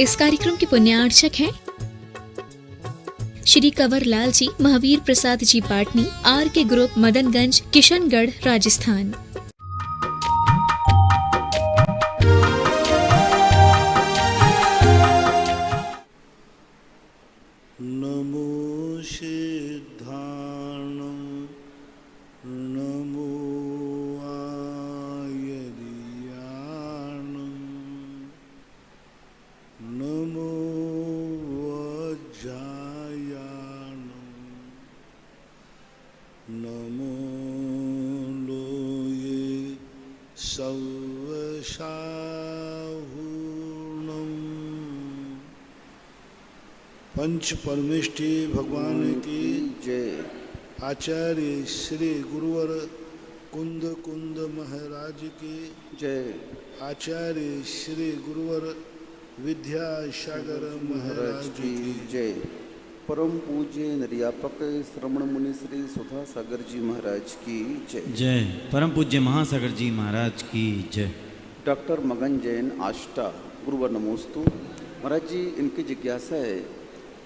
इस कार्यक्रम के पुण्यार्चक हैं श्री कंवर लाल जी, महावीर प्रसाद जी पाटनी, आर के ग्रुप, मदनगंज, किशनगढ़, राजस्थान। नमो सिद्धाणं नमो आयर्याणं नमो वज्रायाणं नमो लोये सवशाहुणं। पंच परमेष्टि भगवान की जय। आचार्य श्री गुरुवर कुंद कुंद महाराज की जय। आचार्य श्री गुरुवर विद्यासागर महाराज की जय। परम पूज्य निर्यापक श्रवण मुनि श्री सुधा सागर जी महाराज की जय। जय। परम पूज्य महासागर जी महाराज की जय। डॉक्टर मगन जैन आष्टा, गुरुवर नमोस्तु। महाराज जी, इनकी जिज्ञासा है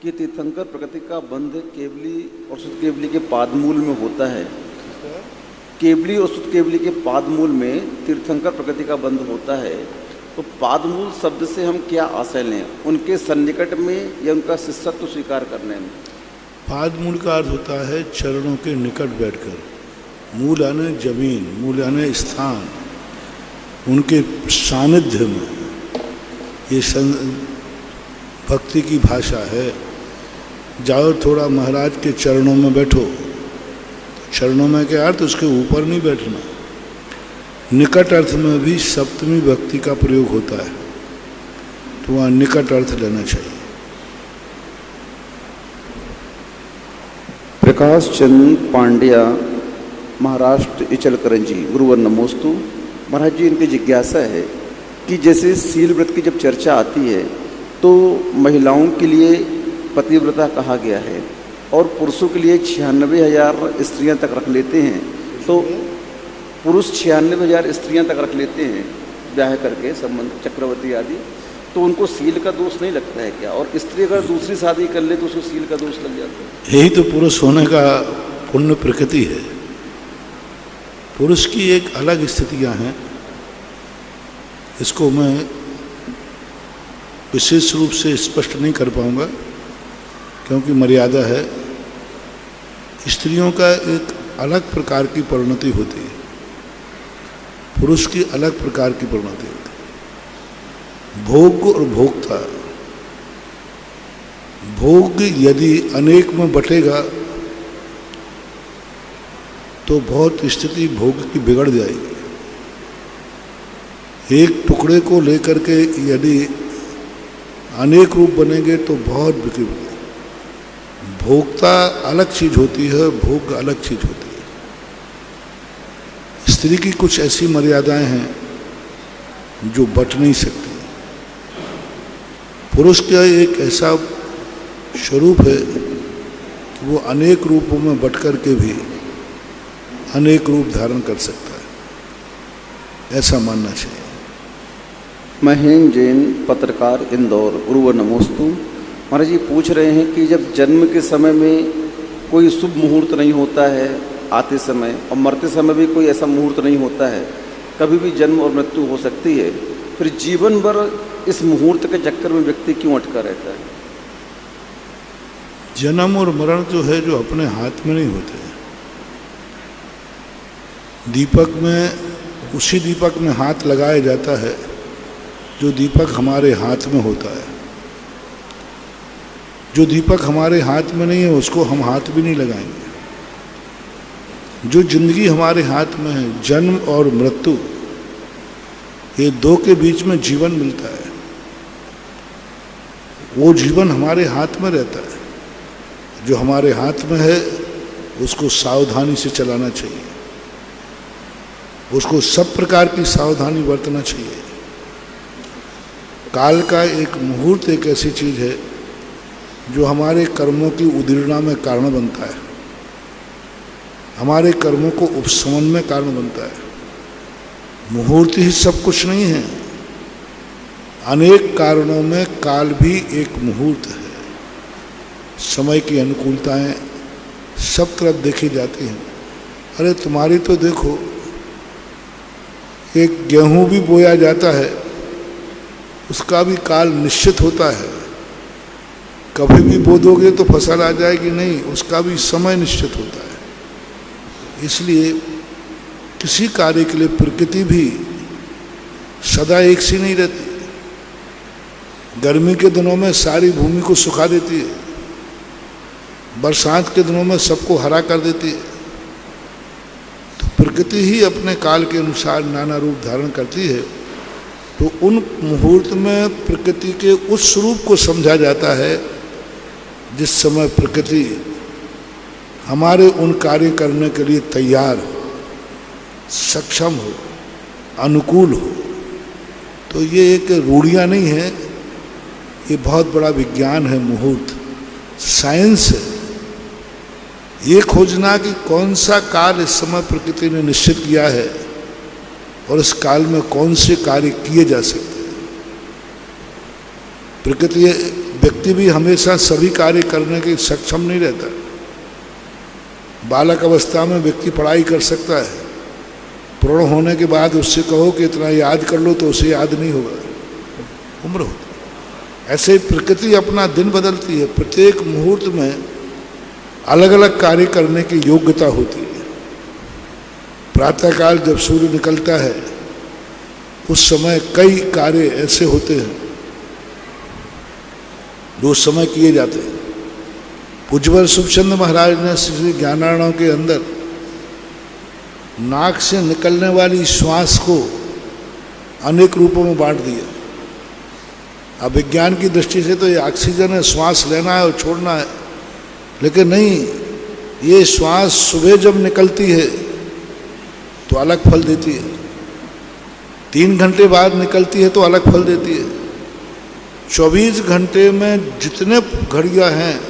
कि तीर्थंकर प्रकृति का बंध केवली और शुद्ध केवली के पादमूल में होता है। केवली और शुद्ध केवली के पादमूल में तीर्थंकर प्रकृति का बंध होता है, तो पादमूल शब्द से हम क्या आशय लें? उनके सन्निकट में या उनका शिष्यत्व स्वीकार करने में? पादमूल का अर्थ होता है चरणों के निकट बैठकर। मूल यानी जमीन, मूल यानी स्थान, उनके सानिध्य में। ये भक्ति की भाषा है। जाओ थोड़ा महाराज के चरणों में बैठो। चरणों में क्या अर्थ? उसके ऊपर नहीं बैठना। निकट अर्थ में भी सप्तमी भक्ति का प्रयोग होता है, तो वहाँ निकट अर्थ लेना चाहिए। प्रकाश चंद पांड्या, महाराष्ट्र, इचलकरंजी, गुरुवर नमोस्तु। महाराज जी, इनकी जिज्ञासा है कि जैसे शील व्रत की जब चर्चा आती है तो महिलाओं के लिए पतिव्रता कहा गया है और पुरुषों के लिए 96,000 स्त्रियां तक रख लेते हैं। तो पुरुष 96,000 स्त्रियां तक रख लेते हैं ब्याह करके, संबंध चक्रवर्ती आदि, तो उनको सील का दोष नहीं लगता है क्या? और स्त्री अगर दूसरी शादी कर ले तो उसको सील का दोष लग जाता है? यही तो पुरुष होने का पुण्य प्रकृति है। पुरुष की एक अलग स्थितियां हैं। इसको मैं विशेष रूप से स्पष्ट नहीं कर पाऊंगा क्योंकि मर्यादा है। स्त्रियों का एक अलग प्रकार की परिणति होती है, पुरुष की अलग प्रकार की परिणति होती है। भोग और भोक्ता। भोग यदि अनेक में बटेगा तो बहुत स्थिति भोग की बिगड़ जाएगी। एक टुकड़े को लेकर के यदि अनेक रूप बनेंगे तो बहुत बिगड़ेगी। भोक्ता अलग चीज होती है, भोग अलग चीज होती है। स्त्री की कुछ ऐसी मर्यादाएं हैं जो बट नहीं सकती। पुरुष का एक ऐसा स्वरूप है कि वो अनेक रूपों में बट कर के भी अनेक रूप धारण कर सकता है, ऐसा मानना चाहिए। महेंद्र जैन, पत्रकार, इंदौर, गुरुवर नमोस्तु। महाराज जी पूछ रहे हैं कि जब जन्म के समय में कोई शुभ मुहूर्त नहीं होता है आते समय, और मरते समय भी कोई ऐसा मुहूर्त नहीं होता है, कभी भी जन्म और मृत्यु हो सकती है, फिर जीवन भर इस मुहूर्त के चक्कर में व्यक्ति क्यों अटका रहता है? जन्म और मरण जो है, जो अपने हाथ में नहीं होते। दीपक में, उसी दीपक में हाथ लगाया जाता है जो दीपक हमारे हाथ में होता है। जो दीपक हमारे हाथ में नहीं है उसको हम हाथ भी नहीं लगाएंगे। जो जिंदगी हमारे हाथ में है, जन्म और मृत्यु, ये दो के बीच में जीवन मिलता है। वो जीवन हमारे हाथ में रहता है। जो हमारे हाथ में है उसको सावधानी से चलाना चाहिए, उसको सब प्रकार की सावधानी बरतना चाहिए। काल का एक मुहूर्त एक ऐसी चीज है जो हमारे कर्मों की उदीर्णा में कारण बनता है, हमारे कर्मों को उपशमन में कारण बनता है। मुहूर्त ही सब कुछ नहीं है। अनेक कारणों में काल भी एक मुहूर्त है। समय की अनुकूलताएं सब तरफ देखी जाती हैं। अरे तुम्हारी तो देखो, एक गेहूं भी बोया जाता है, उसका भी काल निश्चित होता है। कभी भी बो दोगे तो फसल आ जाएगी नहीं, उसका भी समय निश्चित होता है। इसलिए किसी कार्य के लिए प्रकृति भी सदा एक सी नहीं रहती। गर्मी के दिनों में सारी भूमि को सुखा देती है, बरसात के दिनों में सबको हरा कर देती है। तो प्रकृति ही अपने काल के अनुसार नाना रूप धारण करती है। तो उन मुहूर्त में प्रकृति के उस स्वरूप को समझा जाता है जिस समय प्रकृति हमारे उन कार्य करने के लिए तैयार हो, सक्षम हो, अनुकूल हो। तो ये एक रूढ़ियाँ नहीं है, ये बहुत बड़ा विज्ञान है, मुहूर्त, साइंस है। ये खोजना कि कौन सा काल इस समय प्रकृति ने निश्चित किया है और इस काल में कौन से कार्य किए जा सकते हैं। प्रकृति, व्यक्ति भी हमेशा सभी कार्य करने के सक्षम नहीं रहता। बालक अवस्था में व्यक्ति पढ़ाई कर सकता है, प्रौढ़ होने के बाद उससे कहो कि इतना याद कर लो तो उसे याद नहीं होगा, उम्र होती। ऐसे ही प्रकृति अपना दिन बदलती है। प्रत्येक मुहूर्त में अलग अलग कार्य करने की योग्यता होती है। प्रातःकाल जब सूर्य निकलता है उस समय कई कार्य ऐसे होते हैं जो उस समय किए जाते हैं। पूज्यवर सुखचंद महाराज ने श्री ज्ञानार्णव के अंदर नाक से निकलने वाली श्वास को अनेक रूपों में बांट दिया। अब विज्ञान की दृष्टि से तो ये ऑक्सीजन है, श्वास लेना है और छोड़ना है, लेकिन नहीं, ये श्वास सुबह जब निकलती है तो अलग फल देती है, 3 घंटे बाद निकलती है तो अलग फल देती है। 24 घंटे में जितने घड़ियां हैं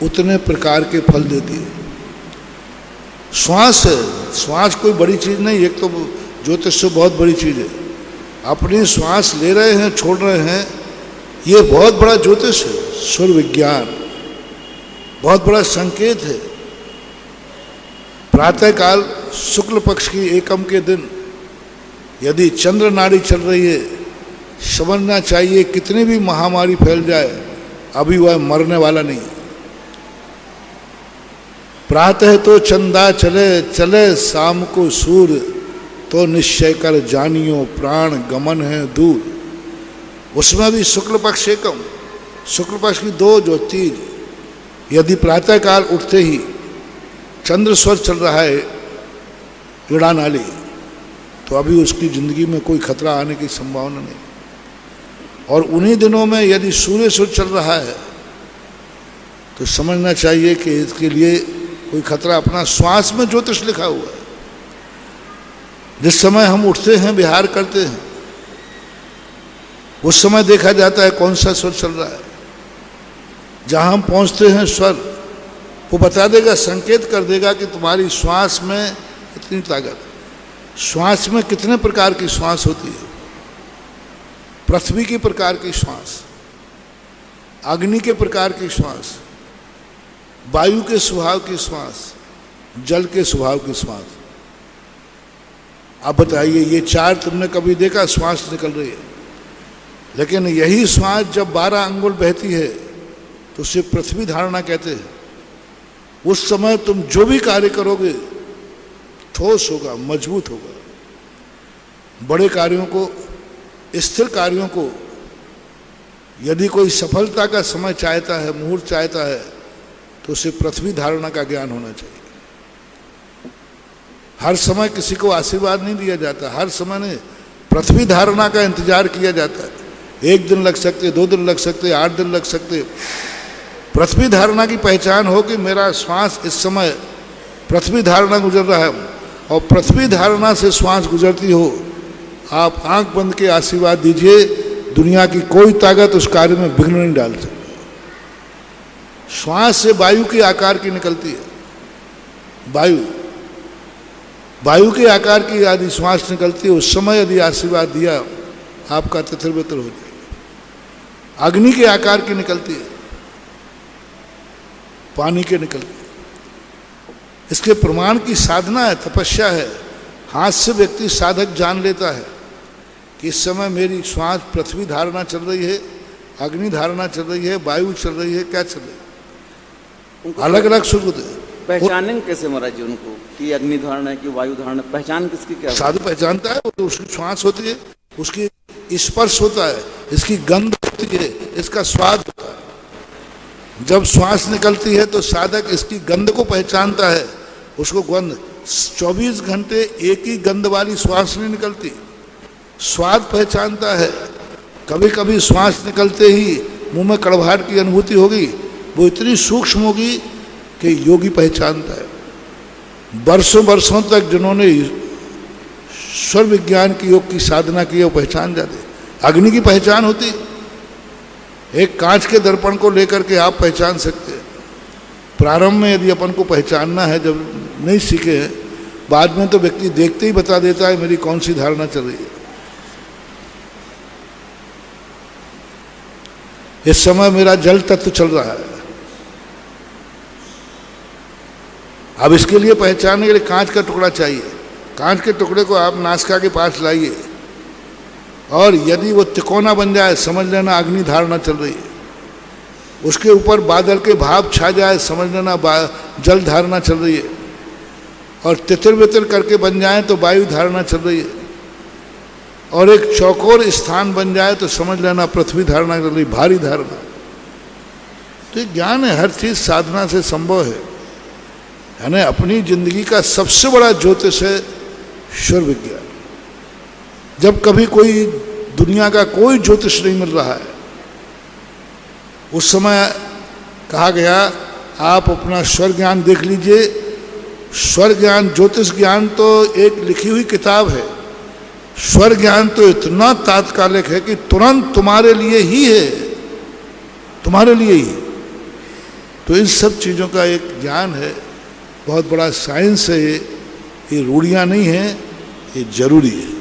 उतने प्रकार के फल देती है। श्वास है, श्वास कोई बड़ी चीज़ नहीं। एक तो ज्योतिष से बहुत बड़ी चीज़ है। अपनी श्वास ले रहे हैं, छोड़ रहे हैं, ये बहुत बड़ा ज्योतिष है, सुर विज्ञान, बहुत बड़ा संकेत है। प्रातःकाल शुक्ल पक्ष की एकम के दिन यदि चंद्र नाड़ी चल रही है, समझना चाहिए कितनी भी महामारी फैल जाए अभी वह मरने वाला नहीं है। प्रातः तो चंदा चले चले, शाम को सूर्य तो निश्चय कर जानियो, प्राण गमन है दूर। उसमें भी शुक्ल पक्ष एकम, शुक्ल पक्ष की 2 ज्योतिर्। यदि प्रातःकाल उठते ही चंद्र स्वर चल रहा है ईड़ा नाली, तो अभी उसकी जिंदगी में कोई खतरा आने की संभावना नहीं। और उन्हीं दिनों में यदि सूर्य स्वर चल रहा है तो समझना चाहिए कि इसके लिए कोई खतरा, अपना श्वास में ज्योतिष लिखा हुआ है। जिस समय हम उठते हैं, विहार करते हैं, उस समय देखा जाता है कौन सा स्वर चल रहा है। जहाँ हम पहुँचते हैं स्वर वो बता देगा, संकेत कर देगा कि तुम्हारी श्वास में इतनी ताकत। श्वास में कितने प्रकार की श्वास होती है? पृथ्वी के प्रकार की श्वास, अग्नि के प्रकार की श्वास, वायु के स्वभाव की श्वास, जल के स्वभाव की श्वास। आप बताइए, ये 4 तुमने कभी देखा श्वास निकल रही है? लेकिन यही श्वास जब 12 अंगुल बहती है तो उसे पृथ्वी धारणा कहते हैं। उस समय तुम जो भी कार्य करोगे ठोस होगा, मजबूत होगा। बड़े कार्यों को, स्थिर कार्यों को यदि कोई सफलता का समय चाहता है, मुहूर्त चाहता है, तो उसे पृथ्वी धारणा का ज्ञान होना चाहिए। हर समय किसी को आशीर्वाद नहीं दिया जाता, हर समय ने पृथ्वी धारणा का इंतजार किया जाता है। 1 दिन लग सकते, 2 दिन लग सकते, 8 दिन लग सकते। पृथ्वी धारणा की पहचान हो कि मेरा श्वास इस समय पृथ्वी धारणा गुजर रहा है, और पृथ्वी धारणा से श्वास गुजरती हो, आप आंख बंद के आशीर्वाद दीजिए, दुनिया की कोई ताकत उस कार्य में विघ्न नहीं डाल सकती। श्वास से वायु के आकार की निकलती है। वायु के आकार की यदि श्वास निकलती है, उस समय यदि आशीर्वाद दिया, आपका तितर बितर हो जाएगा। अग्नि के आकार की निकलती है, पानी के निकलती है। इसके प्रमाण की साधना है, तपस्या है। हाथ से व्यक्ति साधक जान लेता है कि इस समय मेरी श्वास पृथ्वी धारणा चल रही है, अग्नि धारणा चल रही है, वायु चल रही है, क्या चल रही है, अलग अलग सुख होते हैं। पहचानेंगे कैसे महाराज जी उनको कि अग्नि धारणा है कि वायु धारणा, पहचान किसकी क्या? साधु पहचानता है, वो तो उसकी श्वास होती है, उसकी स्पर्श होता है, इसकी गंध होती है, इसका स्वाद होता है। जब श्वास निकलती है तो साधक इसकी गंध को पहचानता है, उसको गंध 24 घंटे एक ही गंध वाली श्वास नहीं निकलती, स्वाद पहचानता है। कभी कभी श्वास निकलते ही मुंह में कड़वाहट की अनुभूति होगी, वो इतनी सूक्ष्म होगी कि योगी पहचानता है। वर्षों वर्षों तक जिन्होंने ईश्वर विज्ञान की योग की साधना की है वो पहचान जाते। अग्नि की पहचान होती, एक कांच के दर्पण को लेकर के आप पहचान सकते हैं। प्रारंभ में यदि अपन को पहचानना है, जब नहीं सीखे हैं, बाद में तो व्यक्ति देखते ही बता देता है मेरी कौन सी धारणा चल रही है। इस समय मेरा जल तत्व चल रहा है। अब इसके लिए पहचानने के लिए कांच का टुकड़ा चाहिए। कांच के टुकड़े को आप नासिका के पास लाइए और यदि वो तिकोना बन जाए, समझ लेना अग्नि धारणा चल रही है। उसके ऊपर बादल के भाप छा जाए, समझ लेना जल धारणा चल रही है। और तितिर बितिर करके बन जाए तो वायु धारणा चल रही है। और एक चौकोर स्थान बन जाए तो समझ लेना पृथ्वी धारणा चल रही, भारी धारणा। तो ये ज्ञान है, हर चीज साधना से संभव है। यानी अपनी जिंदगी का सबसे बड़ा ज्योतिष है ईश्वर विज्ञान। जब कभी कोई दुनिया का कोई ज्योतिष नहीं मिल रहा है, उस समय कहा गया आप अपना स्वर ज्ञान देख लीजिए। स्वर ज्ञान, ज्योतिष ज्ञान तो एक लिखी हुई किताब है, स्वर ज्ञान तो इतना तात्कालिक है कि तुरंत तुम्हारे लिए ही है, तुम्हारे लिए ही। तो इन सब चीज़ों का एक ज्ञान है, बहुत बड़ा साइंस है। ये रूढ़ियाँ नहीं हैं, ये जरूरी है।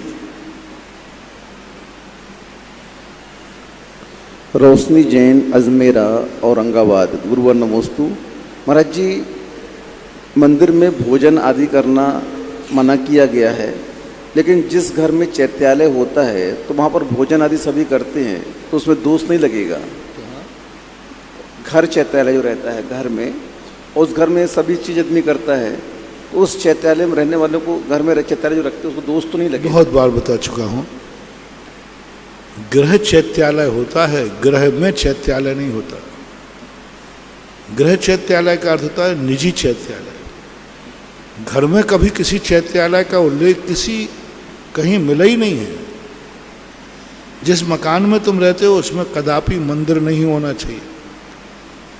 रोशनी जैन, अजमेरा, औरंगाबाद। गुरुवर नमोस्तु। महाराज जी, मंदिर में भोजन आदि करना मना किया गया है, लेकिन जिस घर में चैत्यालय होता है तो वहाँ पर भोजन आदि सभी करते हैं, तो उसमें दोष नहीं लगेगा? घर चैत्यालय जो रहता है घर में, उस घर में सभी चीज़ आदमी करता है, तो उस चैत्यालय में रहने वालों को, घर में चैत्यालय जो रखते हैं उसको दोष तो नहीं लगेगा? बहुत बार बता चुका हूँ, गृह चैत्यालय होता है, ग्रह में चैत्यालय नहीं होता। गृह चैत्यालय का अर्थ होता है निजी चैत्यालय। घर में कभी किसी चैत्यालय का उल्लेख किसी कहीं मिला ही नहीं है। जिस मकान में तुम रहते हो उसमें कदापि मंदिर नहीं होना चाहिए,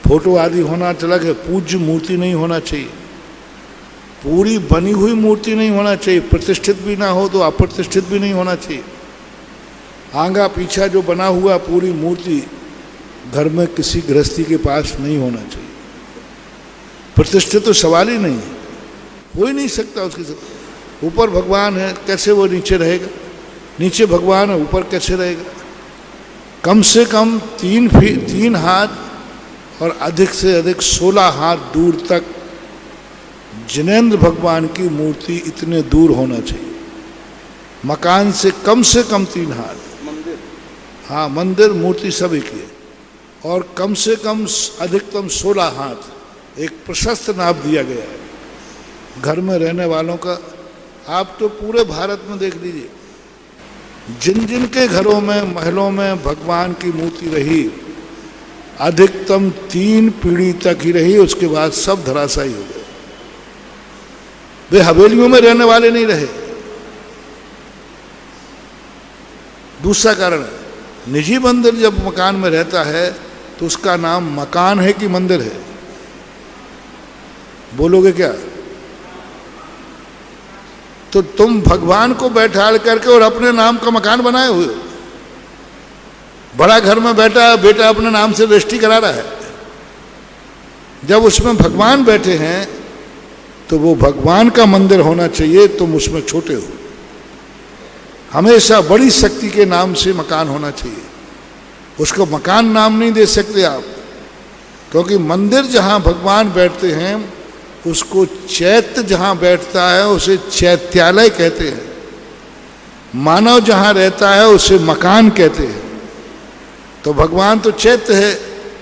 फोटो आदि होना अलग है, पूज्य मूर्ति नहीं होना चाहिए, पूरी बनी हुई मूर्ति नहीं होना चाहिए, प्रतिष्ठित भी ना हो तो अप्रतिष्ठित भी नहीं होना चाहिए। आंगा पीछा जो बना हुआ पूरी मूर्ति घर में किसी गृहस्थी के पास नहीं होना चाहिए। प्रतिष्ठित तो सवाल ही नहीं है, हो ही नहीं सकता उसके साथ। ऊपर भगवान है, कैसे वो नीचे रहेगा? नीचे भगवान है, ऊपर कैसे रहेगा? कम से कम 3 हाथ और अधिक से अधिक 16 हाथ दूर तक जिनेंद्र भगवान की मूर्ति इतने दूर होना चाहिए। मकान से कम 3 हाथ। मंदिर, हाँ, मंदिर मूर्ति सब एक ही है। और कम से कम अधिकतम 16 हाथ एक प्रशस्त नाप दिया गया है घर में रहने वालों का। आप तो पूरे भारत में देख लीजिए, जिन जिन के घरों में, महलों में भगवान की मूर्ति रही, अधिकतम 3 पीढ़ी तक ही रही, उसके बाद सब धराशायी हो गए। वे हवेलियों में रहने वाले नहीं रहे। दूसरा कारण है, निजी मंदिर जब मकान में रहता है तो उसका नाम मकान है कि मंदिर है? बोलोगे क्या? तो तुम भगवान को बैठाल करके और अपने नाम का मकान बनाए हुए हो। बड़ा घर में बैठा बेटा अपने नाम से रजिस्ट्री करा रहा है। जब उसमें भगवान बैठे हैं तो वो भगवान का मंदिर होना चाहिए, तुम उसमें छोटे हो। हमेशा बड़ी शक्ति के नाम से मकान होना चाहिए। उसको मकान नाम नहीं दे सकते आप, क्योंकि मंदिर जहाँ भगवान बैठते हैं उसको चैत्य जहाँ बैठता है उसे चैत्यालय कहते हैं, मानव जहाँ रहता है उसे मकान कहते हैं। तो भगवान तो चैत्य है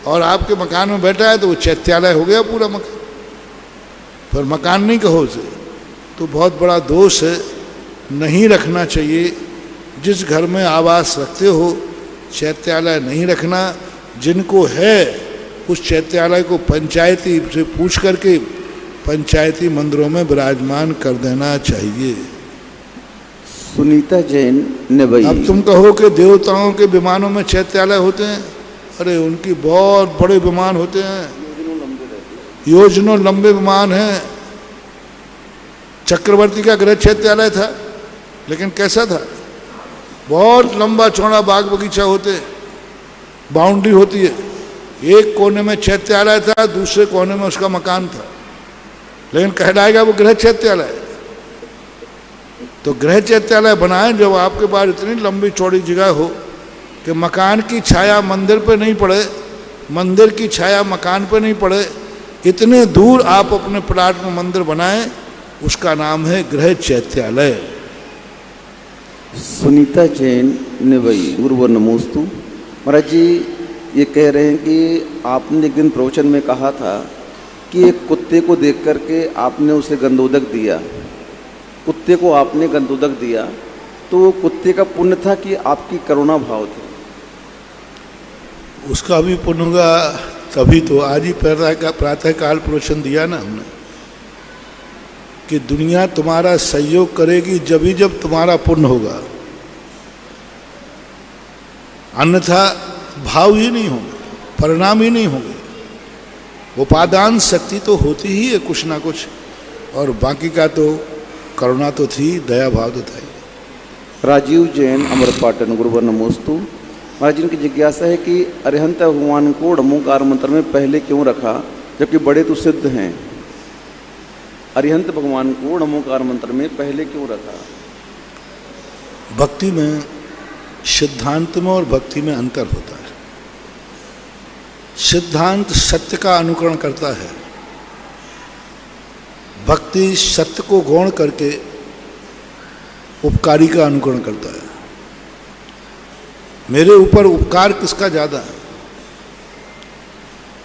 और आपके मकान में बैठा है तो वो चैत्यालय हो गया पूरा मकान, पर मकान नहीं कहो उसे, तो बहुत बड़ा दोष है, नहीं रखना चाहिए। जिस घर में आवास रखते हो चैत्यालय नहीं रखना, जिनको है उस चैत्यालय को पंचायती से पूछ करके पंचायती मंदिरों में विराजमान कर देना चाहिए। सुनीता जैन नेवई। अब तुम कहो कि देवताओं के विमानों में चैत्यालय होते हैं, अरे उनकी बहुत बड़े विमान होते हैं, योजनों लंबे विमान हैं। चक्रवर्ती का गृह चैत्यालय था, लेकिन कैसा था? बहुत लंबा चौड़ा बाग बगीचा होते, बाउंड्री होती है, एक कोने में चैत्यालय था, दूसरे कोने में उसका मकान था, लेकिन कहलाएगा वो गृह चैत्यालय। तो गृह चैत्यालय बनाए जब आपके पास इतनी लंबी चौड़ी जगह हो कि मकान की छाया मंदिर पे नहीं पड़े, मंदिर की छाया मकान पे नहीं पड़े, इतने दूर आप अपने प्लाट में मंदिर बनाएं, उसका नाम है गृह चैत्यालय। सुनीता जैन नेवई, गुरुवर नमोस्तु। महाराज जी ये कह रहे हैं कि आपने एक दिन प्रवचन में कहा था कि एक कुत्ते को देख करके आपने उसे गंधोदक दिया, कुत्ते को आपने गंधोदक दिया, तो वो कुत्ते का पुण्य था कि आपकी करुणा भाव थे? उसका भी पुण्य होगा, तभी तो आज ही प्रातः काल प्रवचन दिया ना हमने कि दुनिया तुम्हारा सहयोग करेगी जब तुम्हारा पुण्य होगा, अन्यथा भाव ही नहीं होंगे, परिणाम ही नहीं होंगे। उपादान शक्ति तो होती ही है कुछ ना कुछ, और बाकी का तो करुणा तो थी, दया भाव तो था ही। राजीव जैन अमरपाटन, गुरुवर नमोस्तु। महाराज जी की जिज्ञासा है कि अरिहंत भगवान को णमोकार मंत्र में पहले क्यों रखा जबकि बड़े तो सिद्ध हैं? अरिहंत भगवान को णमोकार मंत्र में पहले क्यों रखा? भक्ति में, सिद्धांत में और भक्ति में अंतर होता है। सिद्धांत सत्य का अनुकरण करता है, भक्ति सत्य को गौण करके उपकारी का अनुकरण करता है। मेरे ऊपर उपकार किसका ज़्यादा है,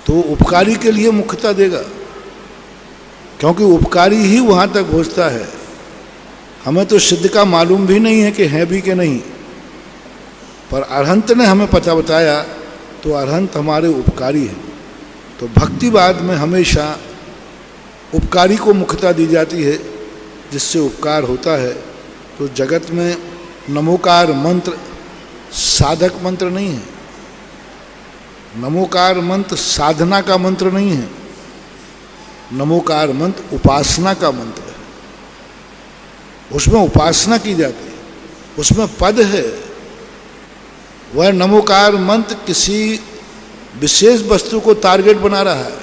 तो उपकारी के लिए मुख्यता देगा, क्योंकि उपकारी ही वहाँ तक पहुँचता है। हमें तो सिद्ध का मालूम भी नहीं है कि है भी कि नहीं, पर अरहंत ने हमें पता बताया, तो अरहंत हमारे उपकारी हैं। तो भक्तिवाद में हमेशा उपकारी को मुख्यता दी जाती है, जिससे उपकार होता है। तो जगत में नमोकार मंत्र साधक मंत्र नहीं है, नमोकार मंत्र साधना का मंत्र नहीं है, नमोकार मंत्र उपासना का मंत्र है। उसमें उपासना की जाती है, उसमें पद है। वह नमोकार मंत्र किसी विशेष वस्तु को टारगेट बना रहा है।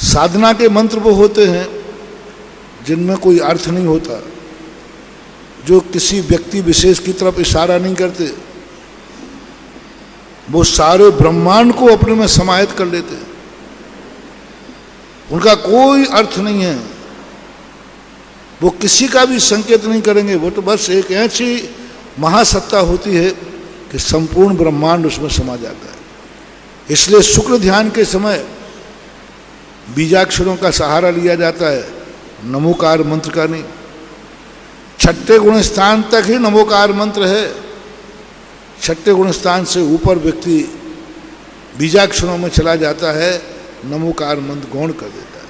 साधना के मंत्र वो होते हैं जिनमें कोई अर्थ नहीं होता, जो किसी व्यक्ति विशेष की तरफ इशारा नहीं करते, वो सारे ब्रह्मांड को अपने में समाहित कर लेते, उनका कोई अर्थ नहीं है, वो किसी का भी संकेत नहीं करेंगे। वो तो बस एक ऐसी महासत्ता होती है कि संपूर्ण ब्रह्मांड उसमें समा जाता है। इसलिए शुक्र ध्यान के समय बीजाक्षरों का सहारा लिया जाता है, नमोकार मंत्र का नहीं। छठे गुण स्थान तक ही नमोकार मंत्र है, छठे गुण स्थान से ऊपर व्यक्ति बीजाक्षरों में चला जाता है, नमोकार मंत्र गौण कर देता है।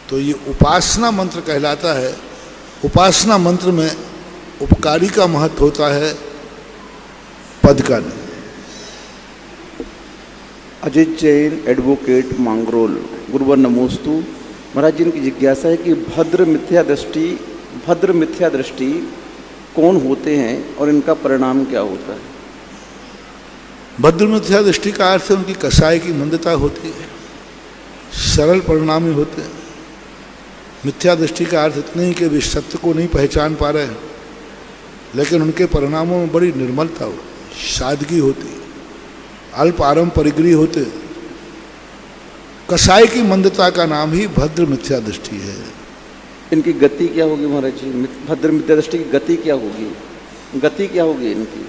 तो ये उपासना मंत्र कहलाता है। उपासना मंत्र में उपकारी का महत्व होता है, पद का नहीं। अजित जैन, एडवोकेट, मांगरोल, गुरुवर नमोस्तु। महाराज जी की जिज्ञासा है कि भद्र मिथ्या दृष्टि कौन होते हैं और इनका परिणाम क्या होता है? भद्र मिथ्या दृष्टि का अर्थ है उनकी कसाई की मंदता होती है, सरल परिणामी होते हैं। मिथ्या दृष्टि का अर्थ इतना ही कि वे सत्य को नहीं पहचान पा रहे हैं, लेकिन उनके परिणामों में बड़ी निर्मलता हो, सादगी होती है। अल्प आरंभ परिग्रही होते। कसाई की मंदता का नाम ही भद्र मिथ्या दृष्टि है। इनकी गति क्या होगी महाराज जी? भद्र मिथ्या दृष्टि की गति क्या होगी? गति क्या होगी इनकी?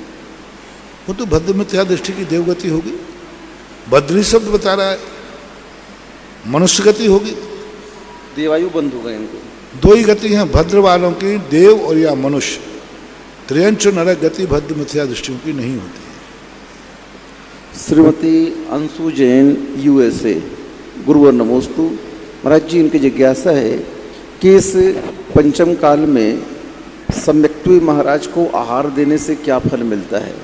वो तो भद्र मिथ्या दृष्टि की देवगति होगी। भद्री शब्द बता रहा है, मनुष्य गति होगी। देवायु बंद होगा इनको। दो ही गति हैं भद्र वालों की, देव और या मनुष्य। त्रियंच नरक गति भद्र मिथ्या दृष्टियों की नहीं होती है। श्रीमती अंशु जैन, USA, गुरुवर नमोस्तु। महाराज जी, इनकी जिज्ञासा है कि इस पंचम काल में सम्यक्त्वी महाराज को आहार देने से क्या फल मिलता है?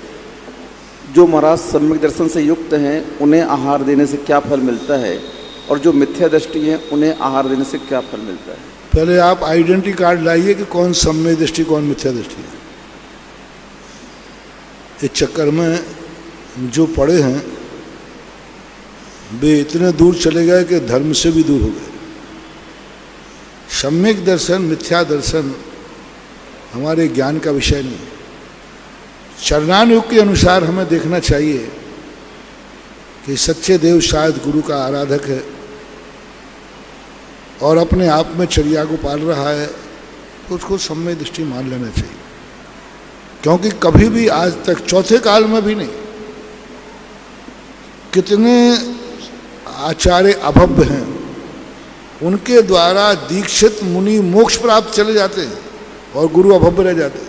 जो महाराज सम्यक दर्शन से युक्त हैं उन्हें आहार देने से क्या फल मिलता है, और जो मिथ्या दृष्टि है उन्हें आहार देने से क्या फल मिलता है? पहले आप आइडेंटिटी कार्ड लाइए कि कौन सम्यक दृष्टि कौन मिथ्या दृष्टि है। इस चक्कर में जो पड़े हैं वे इतने दूर चले गए कि धर्म से भी दूर हो गए। सम्यक दर्शन मिथ्या दर्शन हमारे ज्ञान का विषय नहीं है। चरणानुयोग के अनुसार हमें देखना चाहिए कि सच्चे देव शायद गुरु का आराधक है और अपने आप में चर्या को पाल रहा है, तो उसको सम्यक दृष्टि मान लेना चाहिए। क्योंकि कभी भी आज तक, चौथे काल में भी नहीं, कितने आचार्य अभव्य हैं, उनके द्वारा दीक्षित मुनि मोक्ष प्राप्त चले जाते हैं और गुरु अभव्य रह जाते हैं।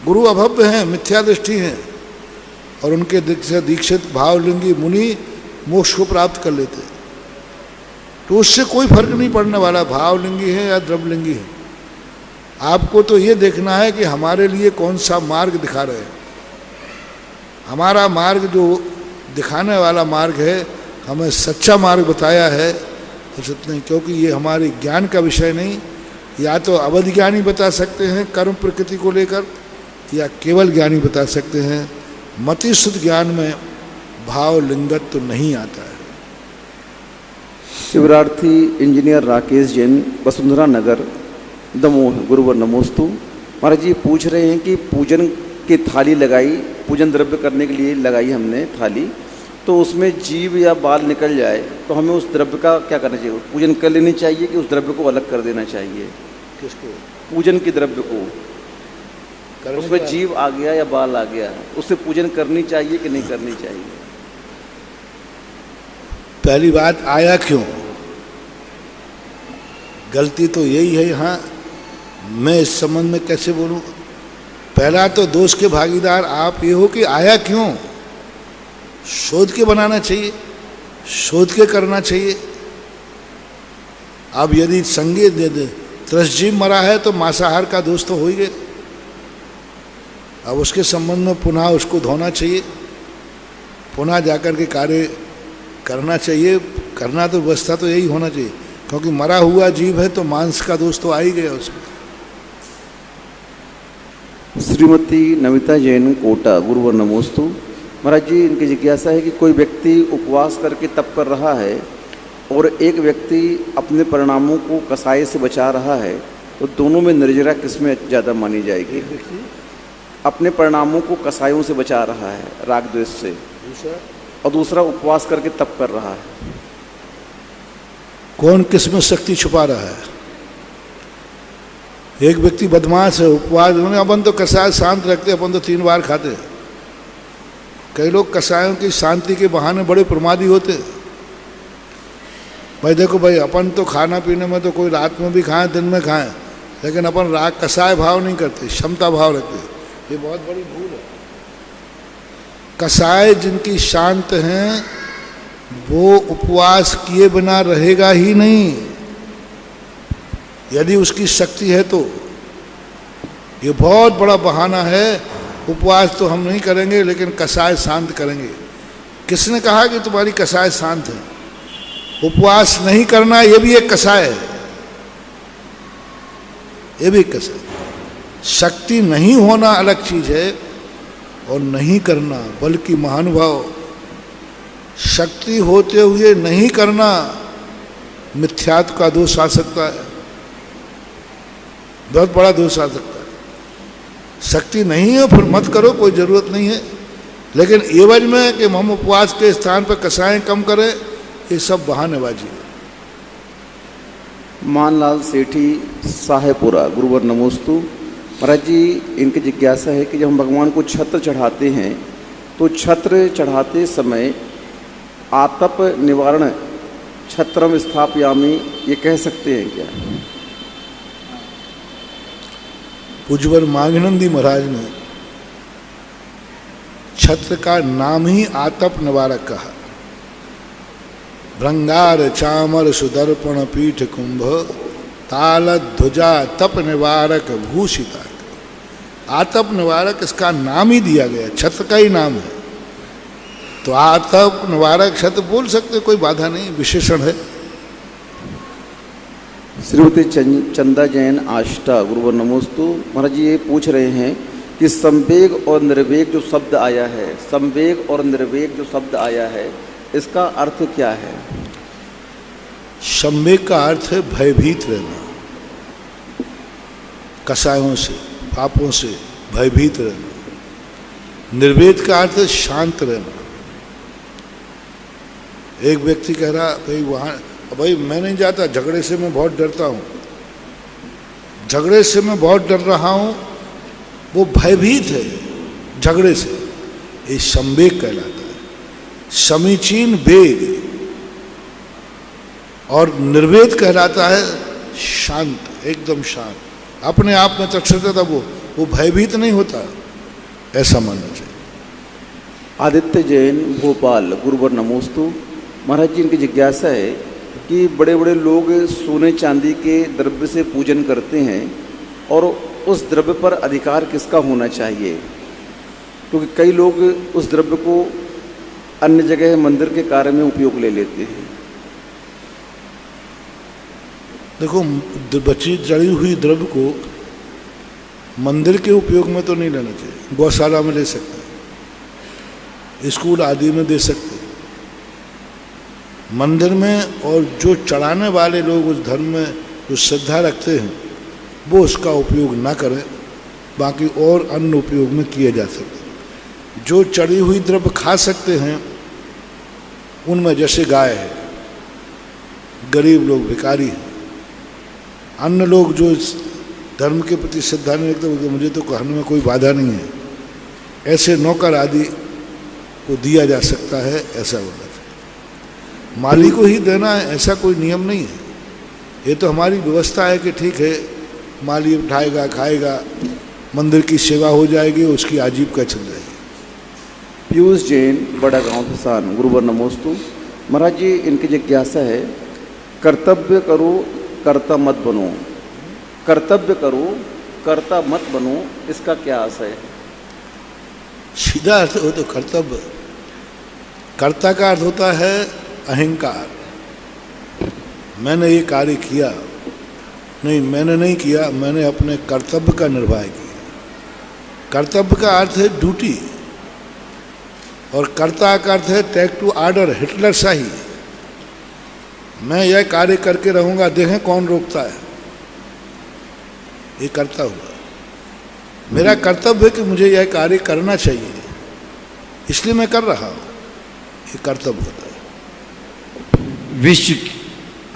गुरु अभव्य हैं, मिथ्या दृष्टि हैं, और उनके दीक्षित भावलिंगी मुनि मोक्ष को प्राप्त कर लेते हैं। तो उससे कोई फर्क नहीं पड़ने वाला भावलिंगी है या द्रव्यलिंगी है। आपको तो ये देखना है कि हमारे लिए कौन सा मार्ग दिखा रहे हैं। हमारा मार्ग जो दिखाने वाला मार्ग है, हमें सच्चा मार्ग बताया है, बस इतना ही। क्योंकि ये हमारे ज्ञान का विषय नहीं। या तो अवध ज्ञानी बता सकते हैं कर्म प्रकृति को लेकर, या केवल ज्ञानी बता सकते हैं। मति शुद्ध ज्ञान में भाव लिंगत्व तो नहीं आता है। शिवरार्थी इंजीनियर राकेश जैन, वसुंधरा नगर, दमोह, गुरुवर नमोस्तु। महाराज जी पूछ रहे हैं कि पूजन की थाली लगाई, पूजन द्रव्य करने के लिए लगाई हमने थाली, तो उसमें जीव या बाल निकल जाए तो हमें उस द्रव्य का क्या करना चाहिए? पूजन कर लेनी चाहिए कि उस द्रव्य को अलग कर देना चाहिए? किसको? पूजन के द्रव्य को। उसमें जीव आ गया या बाल आ गया, उससे पूजन करनी चाहिए कि नहीं करनी चाहिए? पहली बात, आया क्यों? गलती तो यही है यहाँ। मैं इस संबंध में कैसे बोलूँ? पहला तो दोष के भागीदार आप ये हो कि आया क्यों, शोध के बनाना चाहिए, शोध के करना चाहिए। अब यदि संगे त्रसजीव मरा है तो मांसाहार का दोष तो हो ही गया। अब उसके संबंध में पुनः उसको धोना चाहिए, पुनः जाकर के कार्य करना चाहिए। करना तो व्यवस्था तो यही होना चाहिए, क्योंकि मरा हुआ जीव है तो मांस का दोष तो आ ही गया उसमें। श्रीमती नमिता जैन, कोटा, गुरुवर नमोस्तु। महाराज जी, इनकी जिज्ञासा है कि कोई व्यक्ति उपवास करके तप कर रहा है और एक व्यक्ति अपने परिणामों को कसाई से बचा रहा है, तो दोनों में निर्जरा किसमें ज़्यादा मानी जाएगी? अपने परिणामों को कसाइयों से बचा रहा है, राग द्वेष से, और दूसरा उपवास करके तप कर रहा है। कौन किसमें शक्ति छुपा रहा है? एक व्यक्ति बदमाश है, उपवास, अपन तो कसाय शांत रखते, अपन तो 3 बार खाते। कई लोग कसायों की शांति के बहाने बड़े प्रमादी होते। भाई देखो भाई, अपन तो खाना पीने में तो कोई रात में भी खाएं दिन में खाएं, लेकिन अपन राग कसाय भाव नहीं करते, क्षमता भाव रखते। ये बहुत बड़ी भूल है। कसाय जिनकी शांत हैं वो उपवास किए बिना रहेगा ही नहीं, यदि उसकी शक्ति है तो। ये बहुत बड़ा बहाना है, उपवास तो हम नहीं करेंगे लेकिन कसाय शांत करेंगे। किसने कहा कि तुम्हारी कसाय शांत है? उपवास नहीं करना ये भी एक कसाय है, ये भी एक कसाय। शक्ति नहीं होना अलग चीज है और नहीं करना, बल्कि महानुभाव शक्ति होते हुए नहीं करना, मिथ्यात्व का दोष आ सकता है, बहुत बड़ा दोष आ सकता है। शक्ति नहीं है फिर मत करो, कोई जरूरत नहीं है। लेकिन एवज में कि हम उपवास के स्थान पर कसाएं कम करें, ये सब बहानेबाजी है। मानलाल सेठी साहेबपुरा, गुरुवर नमोस्तु। महाराज जी, इनकी जिज्ञासा है कि जब हम भगवान को छत्र चढ़ाते हैं तो छत्र चढ़ाते समय आतप निवारण छत्रम स्थापयामी, ये कह सकते हैं क्या? पूज्यवर माघनंदी महाराज ने छत्र का नाम ही आतप निवारक कहा। भृंगार चामर सुदर्पण पीठ कुंभ ताल ध्वजा तप निवारक भूषिता। आतप निवारक इसका नाम ही दिया गया, छत्र का ही नाम है, तो आतप निवारक छत्र बोल सकते, कोई बाधा नहीं, विशेषण है। श्रीमती चंदा जैन आष्टा, गुरुवर नमोस्तु। महाराज जी, ये पूछ रहे हैं कि संवेग और निर्वेग जो शब्द आया है, संवेग और निर्वेग जो शब्द आया है, इसका अर्थ क्या है? संवेग का अर्थ है भयभीत रहना, कसायों से, पापों से भयभीत रहना। निर्वेद का अर्थ है शांत रहना। एक व्यक्ति कह रहा, भाई मैं नहीं जाता, झगड़े से मैं बहुत डरता हूँ, झगड़े से मैं बहुत डर रहा हूँ, वो भयभीत है झगड़े से, ये संवेग कहलाता है। समीचीन वेग और निर्वेद कहलाता है शांत, एकदम शांत, अपने आप में तटस्थ था, वो भयभीत नहीं होता, ऐसा मानना चाहिए। आदित्य जैन भोपाल, गुरुवर नमोस्तु। महाराज जी, इनकी जिज्ञासा है कि बड़े बड़े लोग सोने चांदी के द्रव्य से पूजन करते हैं और उस द्रव्य पर अधिकार किसका होना चाहिए? क्योंकि कई लोग उस द्रव्य को अन्य जगह मंदिर के कार्य में उपयोग ले लेते हैं। देखो, बची जड़ी हुई द्रव्य को मंदिर के उपयोग में तो नहीं लेना चाहिए, गौशाला में ले सकते हैं, स्कूल आदि में दे सकते हैं, मंदिर में। और जो चढ़ाने वाले लोग उस धर्म में जो श्रद्धा रखते हैं वो उसका उपयोग ना करें, बाकी और अन्य उपयोग में किए जा सकते। जो चढ़ी हुई द्रव्य खा सकते हैं उनमें जैसे गाय है, गरीब लोग, भिखारी हैं, अन्य लोग जो इस धर्म के प्रति श्रद्धा नहीं रखते, मुझे तो कहने में कोई बाधा नहीं है, ऐसे नौकर आदि को दिया जा सकता है, ऐसा होना चाहिए। माली को ही देना है ऐसा कोई नियम नहीं है, ये तो हमारी व्यवस्था है कि ठीक है माली उठाएगा, खाएगा, मंदिर की सेवा हो जाएगी, उसकी आजीविका चल जाएगी। पीयूष जैन, बड़ा गांव किसान, गुरुवर नमोस्तु। महाराज जी, इनकी जिज्ञासा है, कर्तव्य करो कर्ता मत बनो, कर्तव्य करो कर्ता मत बनो, इसका क्या आशय है? सीधा अर्थ हो तो कर्तव्य, कर्ता का अर्थ होता है अहंकार, मैंने ये कार्य किया, नहीं मैंने नहीं किया, मैंने अपने कर्तव्य का निर्वाह किया। कर्तव्य का अर्थ है ड्यूटी और कर्ता का अर्थ है टेक टू ऑर्डर, हिटलर शाही, मैं यह कार्य करके रहूंगा, देखें कौन रोकता है, ये करता हुआ। मेरा कर्तव्य है कि मुझे यह कार्य करना चाहिए, इसलिए मैं कर रहा हूं, ये कर्तव्य होता है। विश्व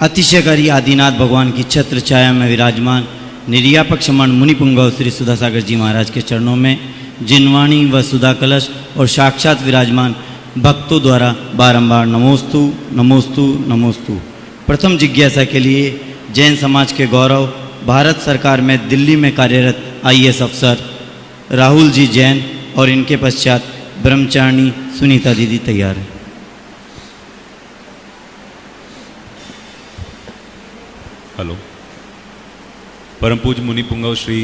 अतिशयकारी आदिनाथ भगवान की छत्र छाया में विराजमान निर्यापक क्षमण मुनिपुंगव श्री सुधासागर जी महाराज के चरणों में जिनवाणी व सुधा कलश और साक्षात विराजमान भक्तों द्वारा बारंबार नमोस्तु नमोस्तु नमोस्तु। प्रथम जिज्ञासा के लिए जैन समाज के गौरव, भारत सरकार में दिल्ली में कार्यरत IAS अफसर राहुल जी जैन और इनके पश्चात ब्रह्मचारिणी सुनीता दीदी तैयार है। हेलो। परम पूज्य मुनि पुंगव श्री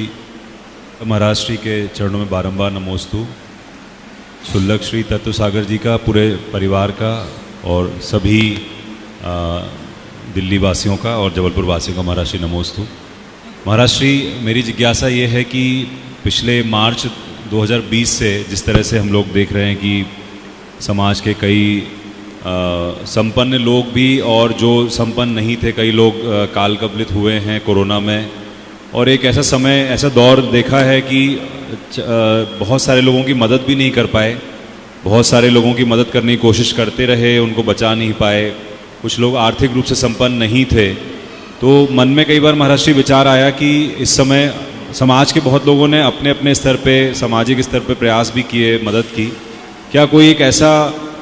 महाराज श्री के चरणों में बारंबार नमोस्तु। शुल्लक श्री तत्व सागर जी का, पूरे परिवार का और सभी दिल्ली वासियों का और जबलपुर वासियों का महाराज श्री नमोस्तु। महाराज श्री, मेरी जिज्ञासा ये है कि पिछले मार्च 2020 से जिस तरह से हम लोग देख रहे हैं कि समाज के कई संपन्न लोग भी और जो संपन्न नहीं थे, कई लोग काल कवलित हुए हैं कोरोना में, और एक ऐसा समय, ऐसा दौर देखा है कि बहुत सारे लोगों की मदद भी नहीं कर पाए बहुत सारे लोगों की मदद करने की कोशिश करते रहे, उनको बचा नहीं पाए। कुछ लोग आर्थिक रूप से संपन्न नहीं थे। तो मन में कई बार महाराज श्री विचार आया कि इस समय समाज के बहुत लोगों ने अपने अपने स्तर पे, सामाजिक स्तर पे प्रयास भी किए, मदद की। क्या कोई एक ऐसा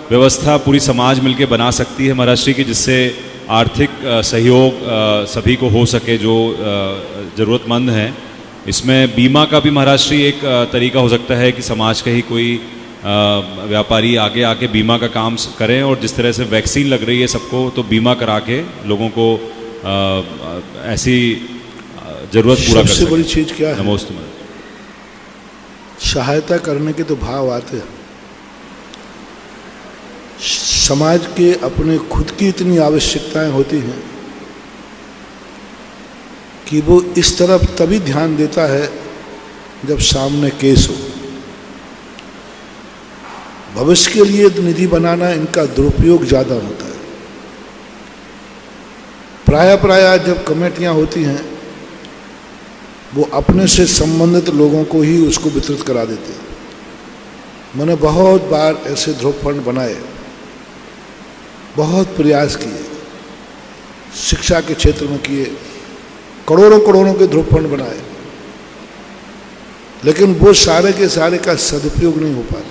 व्यवस्था पूरी समाज मिलके बना सकती है महाराज श्री की, जिससे आर्थिक सहयोग सभी को हो सके जो ज़रूरतमंद हैं? इसमें बीमा का भी महाराज श्री एक तरीका हो सकता है कि समाज का ही कोई व्यापारी आगे आके बीमा का काम करें, और जिस तरह से वैक्सीन लग रही है सबको, तो बीमा करा के लोगों को ऐसी जरूरत पूरा कर सबसे बड़ी चीज़ क्या है? नमोस्तु। सहायता करने के तो भाव आते हैं। समाज के अपने खुद की इतनी आवश्यकताएं होती हैं कि वो इस तरफ तभी ध्यान देता है जब सामने केस हो। भविष्य के लिए निधि बनाना, इनका दुरुपयोग ज़्यादा होता है। प्राय जब कमेटियां होती हैं वो अपने से संबंधित लोगों को ही उसको वितरित करा देते हैं। मैंने बहुत बार ऐसे ध्रुव फंड बनाए, बहुत प्रयास किए, शिक्षा के क्षेत्र में किए, करोड़ों के ध्रुव फंड बनाए, लेकिन वो सारे के सारे का सदुपयोग नहीं हो पाता।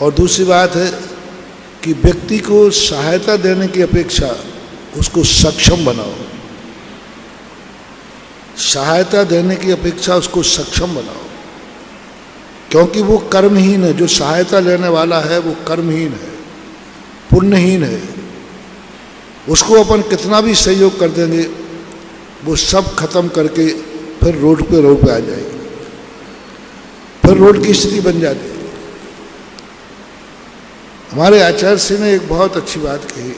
और दूसरी बात है कि व्यक्ति को सहायता देने की अपेक्षा उसको सक्षम बनाओ। सहायता देने की अपेक्षा उसको सक्षम बनाओ, क्योंकि वो कर्महीन है। जो सहायता लेने वाला है वो कर्महीन है, पुण्यहीन है। उसको अपन कितना भी सहयोग कर देंगे, वो सब खत्म करके फिर रोड पे आ जाएगी, फिर रोड की स्थिति बन जाती है। हमारे आचार्य श्री ने एक बहुत अच्छी बात कही,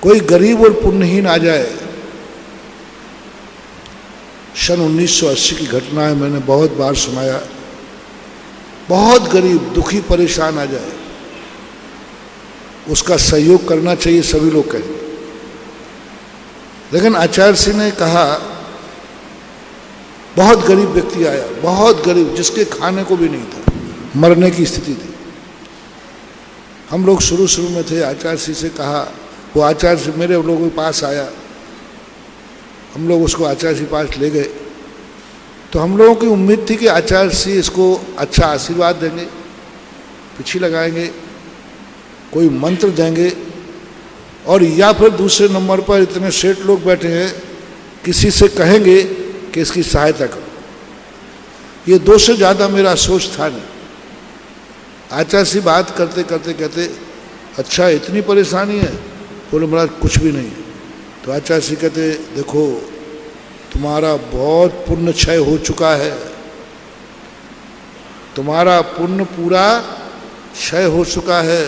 कोई गरीब और पुण्यहीन आ जाए। सन 1980 की घटना है, मैंने बहुत बार सुनाया। बहुत गरीब, दुखी, परेशान आ जाए, उसका सहयोग करना चाहिए, सभी लोग कहें। लेकिन आचार्य श्री ने कहा, बहुत गरीब व्यक्ति आया, बहुत गरीब, जिसके खाने को भी नहीं था, मरने की स्थिति थी। हम लोग शुरू में थे, आचार्य श्री से कहा, वो आचार्य श्री मेरे लोगों के पास आया, हम लोग उसको आचार्य श्री पास ले गए। तो हम लोगों की उम्मीद थी कि आचार्य श्री इसको अच्छा आशीर्वाद देंगे, पिछी लगाएंगे, कोई मंत्र देंगे, और या फिर दूसरे नंबर पर इतने सेठ लोग बैठे हैं, किसी से कहेंगे कि इसकी सहायता करो। ये दो से ज़्यादा मेरा सोच था नहीं। आचार्य श्री बात करते करते कहते, अच्छा इतनी परेशानी है? बोले महाराज कुछ भी नहीं है। तो आचार्य श्री कहते, देखो तुम्हारा बहुत पुण्य क्षय हो चुका है, तुम्हारा पुण्य पूरा क्षय हो चुका है।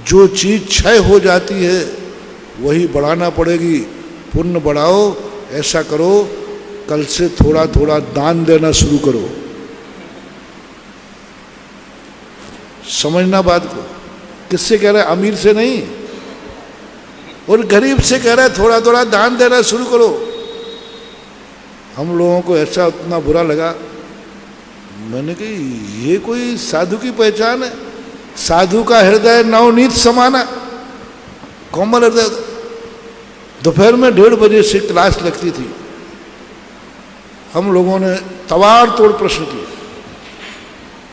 जो चीज़ क्षय हो जाती है वही बढ़ाना पड़ेगी। पुण्य बढ़ाओ, ऐसा करो, कल से थोड़ा थोड़ा दान देना शुरू करो। समझना बात को। किससे कह रहा है? अमीर से नहीं, और गरीब से कह रहा है थोड़ा थोड़ा दान देना शुरू करो। हम लोगों को ऐसा उतना बुरा लगा। मैंने कहा ये कोई साधु की पहचान है? साधु का हृदय नवनीत समाना, कोमल हृदय। दोपहर में 1:30 बजे से क्लास लगती थी। हम लोगों ने तवार तोड़ प्रश्न किए,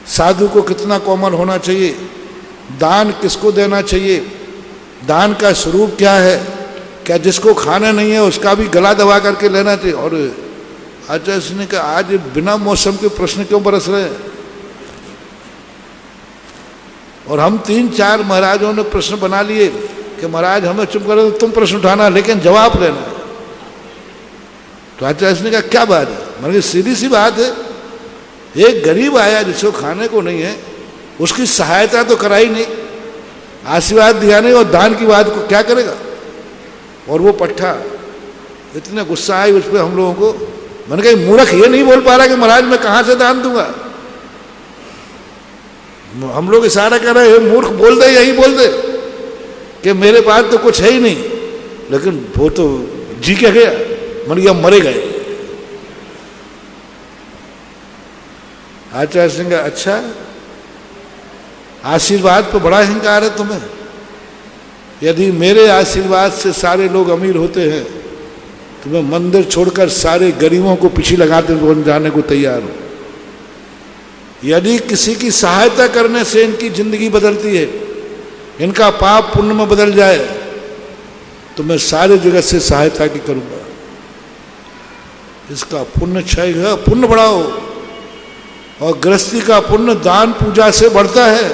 साधु को कितना कोमल होना चाहिए, दान किसको देना चाहिए, दान का स्वरूप क्या है, क्या जिसको खाना नहीं है उसका भी गला दबा करके लेना चाहिए। और आचार्य ने कहा आज बिना मौसम के प्रश्न क्यों बरस रहे हैं? और हम 3-4 महाराजों ने प्रश्न बना लिए कि महाराज हमें चुप करो, तुम प्रश्न उठाना लेकिन जवाब लेना। तो आचार्य ने कहा क्या बात है? मैंने सीधी सी बात है, एक गरीब आया जिसको खाने को नहीं है, उसकी सहायता तो कराई नहीं, आशीर्वाद दिया नहीं, और दान की बात को क्या करेगा? और वो पट्ठा इतने गुस्सा आई उस पर हम लोगों को। मैंने कहा मूर्ख ये नहीं बोल पा रहा कि महाराज मैं कहाँ से दान दूंगा। हम लोग इशारा कर रहे हैं मूर्ख बोल दे, यही बोल दे कि मेरे पास तो कुछ है ही नहीं। लेकिन वो तो जी के गया, मैंने कहा मरे गए। आचार्य सिंह का अच्छा, आशीर्वाद पे बड़ा अहंकार है तुम्हें। यदि मेरे आशीर्वाद से सारे लोग अमीर होते हैं तो मैं मंदिर छोड़कर सारे गरीबों को पीछे लगाते जाने को तैयार हूं। यदि किसी की सहायता करने से इनकी जिंदगी बदलती है, इनका पाप पुण्य में बदल जाए, तो मैं सारे जगत से सहायता की करूंगा। इसका पुण्य क्षय है, पुण्य बढ़ाओ। और गृहस्थी का पुण्य दान पूजा से बढ़ता है।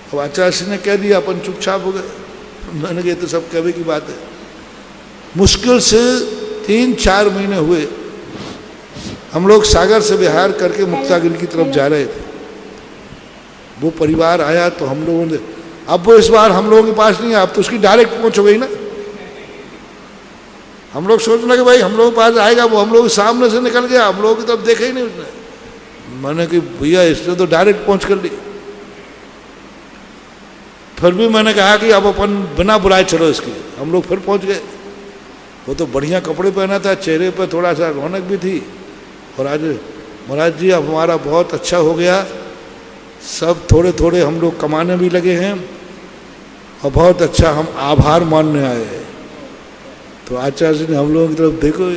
अब आचार्य सिंह ने कह दिया, अपन चुपचाप हो गए। मैंने कहा तो सब कहने की बात है। मुश्किल से 3-4 महीने हुए, हम लोग सागर से बिहार करके मुक्तागिरी की तरफ जा रहे थे। वो परिवार आया तो हम लोगों ने, अब वो इस बार हम लोगों के पास नहीं है, अब तो उसकी डायरेक्ट पहुंच हो गई ना। हम लोग सोच रहे कि भाई हम लोगों के पास आएगा, वो हम लोग सामने से निकल गया, हम लोगों की तरफ देखा ही नहीं उसने। मैंने कि भैया इसने तो डायरेक्ट पहुंच कर ली। फिर भी मैंने कहा कि अब अपन बिना बुलाए चलो इसके। हम लोग फिर पहुंच गए। वो तो बढ़िया कपड़े पहना था, चेहरे पर थोड़ा सा रौनक भी थी। और आज महाराज जी अब हमारा बहुत अच्छा हो गया, सब थोड़े थोड़े हम लोग कमाने भी लगे हैं और बहुत अच्छा हम आभार मानने आए हैं। तो आचार्य जी ने हम लोगों की तरफ देखो।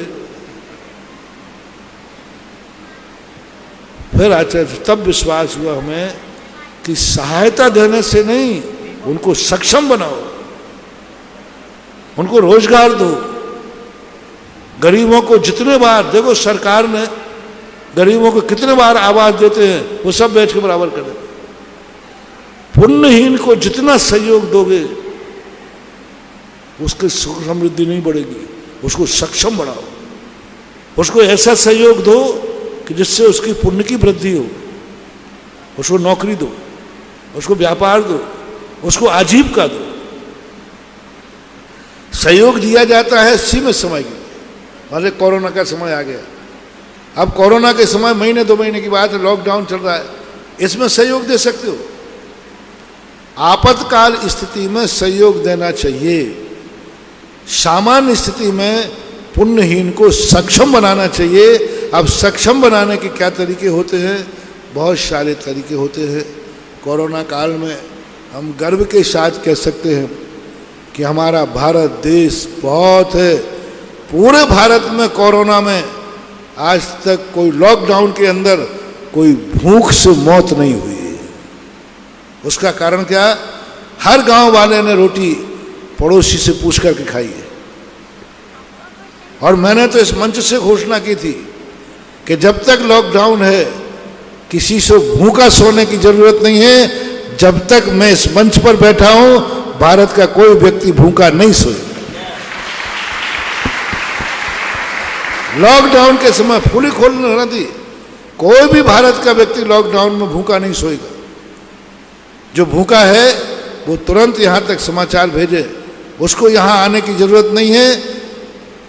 फिर आचार्य तब विश्वास हुआ हमें कि सहायता देने से नहीं, उनको सक्षम बनाओ, उनको रोजगार दो। गरीबों को जितने बार देखो, सरकार ने गरीबों को कितने बार आवाज देते हैं, वो सब बेच के बराबर कर देते। पुण्यहीन को जितना सहयोग दोगे उसकी सुख समृद्धि नहीं बढ़ेगी। उसको सक्षम बनाओ, उसको ऐसा सहयोग दो कि जिससे उसकी पुण्य की वृद्धि हो। उसको नौकरी दो, उसको व्यापार दो, उसको आजीविका दो। सहयोग दिया जाता है सीमित समय के लिए। मान कोरोना का समय आ गया, अब कोरोना के समय महीने 2 महीने की बात है, लॉकडाउन चल रहा है, इसमें सहयोग दे सकते हो। आपातकाल स्थिति में सहयोग देना चाहिए। सामान्य स्थिति में पुण्यहीन को सक्षम बनाना चाहिए। अब सक्षम बनाने के क्या तरीके होते हैं? बहुत सारे तरीके होते हैं। कोरोना काल में हम गर्व के साथ कह सकते हैं कि हमारा भारत देश बहुत है। पूरे भारत में कोरोना में आज तक कोई लॉकडाउन के अंदर कोई भूख से मौत नहीं हुई है। उसका कारण क्या? हर गांव वाले ने रोटी पड़ोसी से पूछ करके खाई है। और मैंने तो इस मंच से घोषणा की थी कि जब तक लॉकडाउन है किसी से भूखा सोने की जरूरत नहीं है। जब तक मैं इस मंच पर बैठा हूं, भारत का कोई व्यक्ति भूखा नहीं सोए। लॉकडाउन के समय खुली खोलना थी, कोई भी भारत का व्यक्ति लॉकडाउन में भूखा नहीं सोएगा। जो भूखा है वो तुरंत यहां तक समाचार भेजे, उसको यहां आने की जरूरत नहीं है।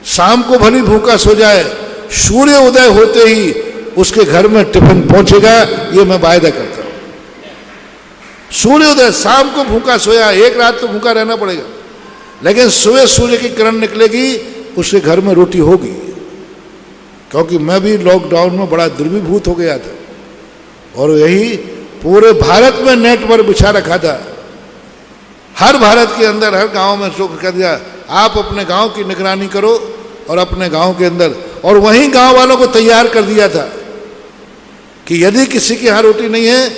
शाम को भली भूखा सो जाए, सूर्य उदय होते ही उसके घर में टिफिन पहुंचेगा, ये मैं वायदा करता हूं। सूर्य उदय, शाम को भूखा सोया, एक रात तो भूखा रहना पड़ेगा, लेकिन सुबह सूर्य की किरण निकलेगी, उसके घर में रोटी होगी। क्योंकि मैं भी लॉकडाउन में बड़ा दुर्विभूत हो गया था और यही पूरे भारत में नेटवर्क बिछा रखा था। हर भारत के अंदर, हर गांव में शो कर दिया, आप अपने गांव की निगरानी करो और अपने गांव के अंदर, और वहीं गांव वालों को तैयार कर दिया था कि यदि किसी के यहाँ रोटी नहीं है,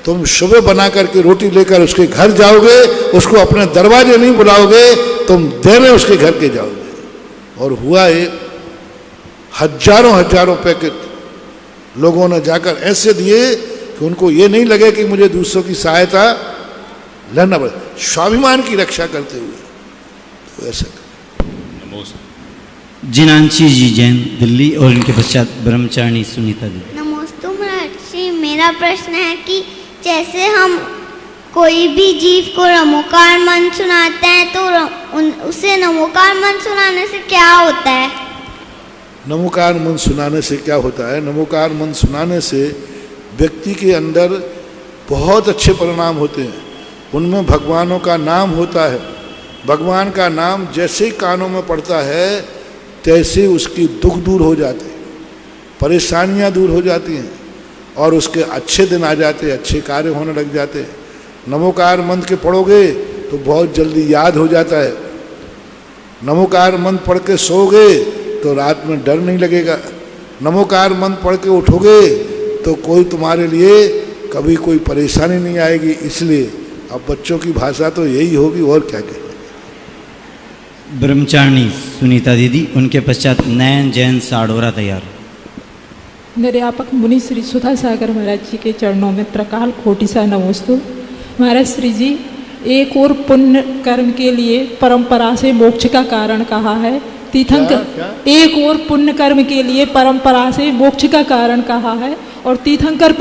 तुम सुबह बना करके रोटी लेकर उसके घर जाओगे, उसको अपने दरवाजे नहीं बुलाओगे, तुम देने उसके घर के जाओगे। और हुआ एक हजारों पैकेट लोगों ने जाकर ऐसे दिए कि उनको ये नहीं लगे कि मुझे दूसरों की सहायता लेना पड़े, स्वाभिमान की रक्षा करते हुए। तो ऐसा जिनांशी जी जैन दिल्ली और इनके पश्चात ब्रह्मचारिणी सुनीता जी। नमोस्तु महर्षि, मेरा प्रश्न है कि जैसे हम कोई भी जीव को नमोकार मंत्र सुनाते हैं तो उसे नमोकार मंत्र सुनाने से क्या होता है? नमोकार मंत्र सुनाने से क्या होता है? नमोकार मंत्र सुनाने से व्यक्ति के अंदर बहुत अच्छे परिणाम होते हैं। उनमें भगवानों का नाम होता है। भगवान का नाम जैसे ही कानों में पड़ता है तैसे उसकी दुख दूर हो जाते हैं। परेशानियां दूर हो जाती हैं और उसके अच्छे दिन आ जाते, अच्छे कार्य होने लग जाते। नमोकार मंत्र के पढ़ोगे तो बहुत जल्दी याद हो जाता है। नमोकार मंत्र पढ़ के सोओगे तो रात में डर नहीं लगेगा। नमोकार मंत्र पढ़ के उठोगे तो कोई तुम्हारे लिए कभी कोई परेशानी नहीं आएगी। इसलिए अब बच्चों की भाषा तो यही होगी, और क्या कहें। ब्रह्मचारिणी सुनीता दीदी, उनके पश्चात नयन जैन साड़ोरा तैयार। निर्यापक मुनि श्री सुधा सागर महाराज जी के चरणों में प्रकाल कोटि सा नमोस्तु। महाराज श्री जी, एक और पुण्य कर्म के लिए परंपरा से मोक्ष का कारण कहा है। तीर्थंकर एक और पुण्य कर्म के लिए परंपरा से मोक्ष का कारण कहा है, और तीर्थंकर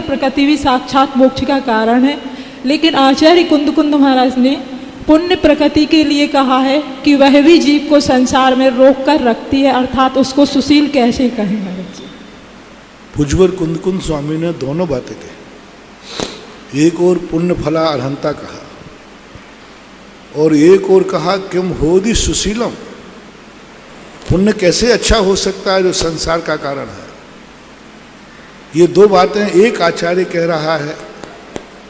प्रकृति भी साक्षात मोक्ष का कारण है। लेकिन आचार्य कुंद महाराज ने पुण्य प्रकृति के लिए कहा है कि वह भी जीव को संसार में रोक कर रखती है, अर्थात उसको सुशील कैसे कहें महाराज जी। भुजवर कुंद स्वामी ने दोनों बातें कही। एक और पुण्य फला अर्हंता कहा, और एक और कहा किम होदि सुशीलम, पुण्य कैसे अच्छा हो सकता है जो संसार का कारण है। ये दो बातें एक आचार्य कह रहा है,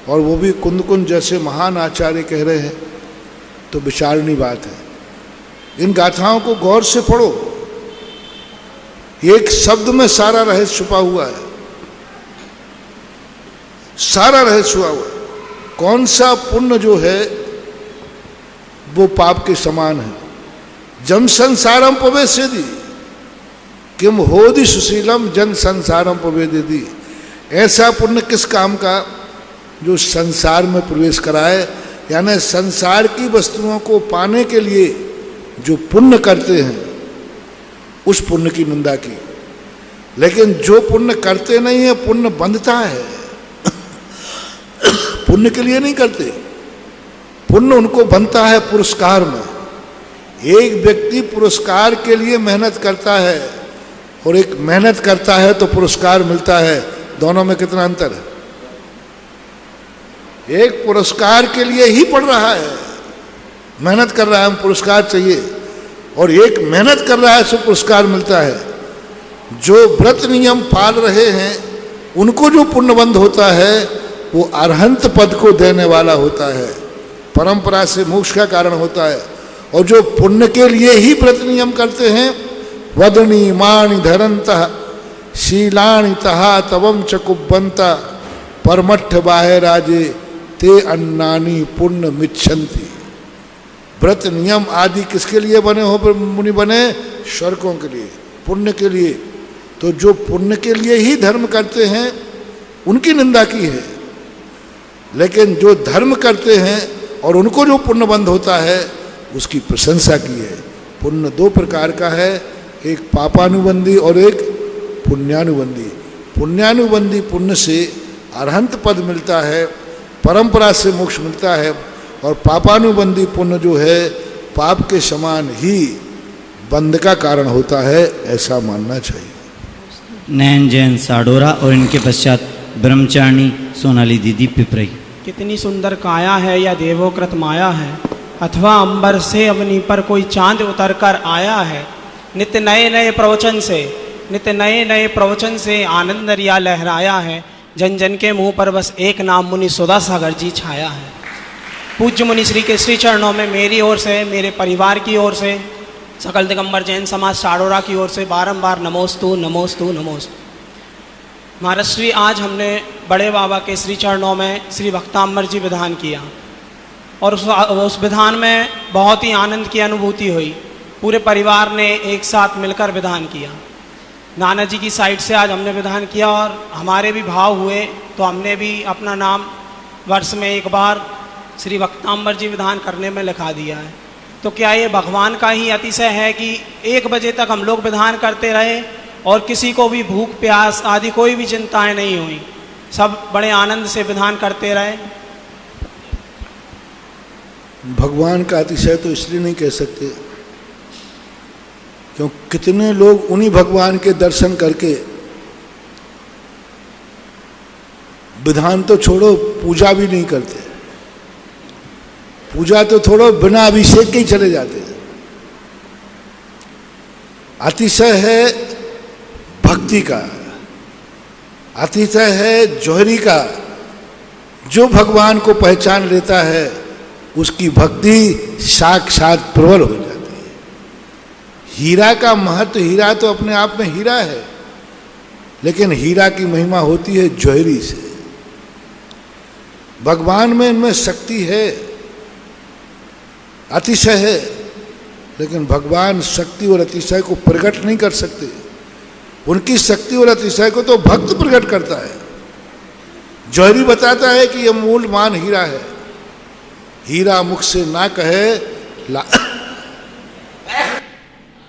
और वो भी कुंद जैसे महान आचार्य कह रहे हैं, तो विचारणी बात है। इन गाथाओं को गौर से पढ़ो, एक शब्द में सारा रहस्य छुपा हुआ है, सारा रहस्य छुपा हुआ है। कौन सा पुण्य जो है वो पाप के समान है। जन संसारम पवेसेदी किम होदि सुशीलम जन संसारम पवेदेदी। ऐसा पुण्य किस काम का जो संसार में प्रवेश कराए, यानी संसार की वस्तुओं को पाने के लिए जो पुण्य करते हैं उस पुण्य की निंदा की। लेकिन जो पुण्य करते नहीं है, पुण्य बंधता है, पुण्य के लिए नहीं करते, पुण्य उनको बनता है पुरस्कार में। एक व्यक्ति पुरस्कार के लिए मेहनत करता है और एक मेहनत करता है तो पुरस्कार मिलता है, दोनों में कितना अंतर है। एक पुरस्कार के लिए ही पढ़ रहा है, मेहनत कर रहा है, हम पुरस्कार चाहिए, और एक मेहनत कर रहा है सो पुरस्कार मिलता है। जो व्रत नियम पाल रहे हैं उनको जो पुण्यबंध होता है वो अरहंत पद को देने वाला होता है, परंपरा से मोक्ष का कारण होता है। और जो पुण्य के लिए ही व्रत नियम करते हैं, वदनी माणि धरंतः शीलाणि तहा तवम चकुब्बंता परमट्ठ बाहे राजे ते अन्नानी पुण्य मिच्छन्ति। व्रत नियम आदि किसके लिए बने हो मुनि बने? स्वर्गों के लिए, पुण्य के लिए। तो जो पुण्य के लिए ही धर्म करते हैं उनकी निंदा की है, लेकिन जो धर्म करते हैं और उनको जो पुण्यबंध होता है उसकी प्रशंसा की है। पुण्य दो प्रकार का है, एक पापानुबंधी और एक पुण्यानुबंधी। पुण्यानुबंधी पुण्य से अरहंत पद मिलता है, परंपरा से मोक्ष मिलता है, और पापानुबंधी पुण्य जो है पाप के समान ही बंध का कारण होता है, ऐसा मानना चाहिए। नयन जैन साडोरा, और इनके पश्चात ब्रह्मचारिणी सोनाली दीदी पिपरई। कितनी सुंदर काया है या देवोकृत माया है, अथवा अंबर से अवनी पर कोई चांद उतर कर आया है। नित्य नए नए प्रवचन से आनंद रिया लहराया है। जन जन के मुंह पर बस एक नाम मुनि सुधा सागर जी छाया है। पूज्य मुनि श्री के श्री चरणों में मेरी ओर से, मेरे परिवार की ओर से, सकल दिगंबर जैन समाज साडोरा की ओर से बारंबार नमोस्तु नमोस्तु नमोस्तु। महाराज श्री, आज हमने बड़े बाबा के श्री चरणों में श्री भक्तांबर जी विधान किया, और उस विधान में बहुत ही आनंद की अनुभूति हुई। पूरे परिवार ने एक साथ मिलकर विधान किया। नाना जी की साइड से आज हमने विधान किया और हमारे भी भाव हुए, तो हमने भी अपना नाम वर्ष में एक बार श्री भक्तांबर जी विधान करने में लिखा दिया है। तो क्या ये भगवान का ही अतिशय है कि 1 बजे तक हम लोग विधान करते रहे और किसी को भी भूख प्यास आदि कोई भी चिंताएं नहीं हुई, सब बड़े आनंद से विधान करते रहे। भगवान का अतिशय तो इसलिए नहीं कह सकते क्यों कितने लोग उन्हीं भगवान के दर्शन करके विधान तो छोड़ो, पूजा भी नहीं करते। पूजा तो छोड़ो, बिना अभिषेक के ही चले जाते हैं। अतिशय है भक्ति का, अतिशय है जौहरी का। जो भगवान को पहचान लेता है उसकी भक्ति साक्षात प्रबल हो जाती है। हीरा का महत्व, हीरा तो अपने आप में हीरा है, लेकिन हीरा की महिमा होती है जौहरी से। भगवान में इनमें शक्ति है, अतिशय है, लेकिन भगवान शक्ति और अतिशय को प्रकट नहीं कर सकते। उनकी शक्ति और अतिशय को तो भक्त प्रकट करता है। जौहरी बताता है कि यह मूलमान हीरा है, हीरा मुख से ना कहे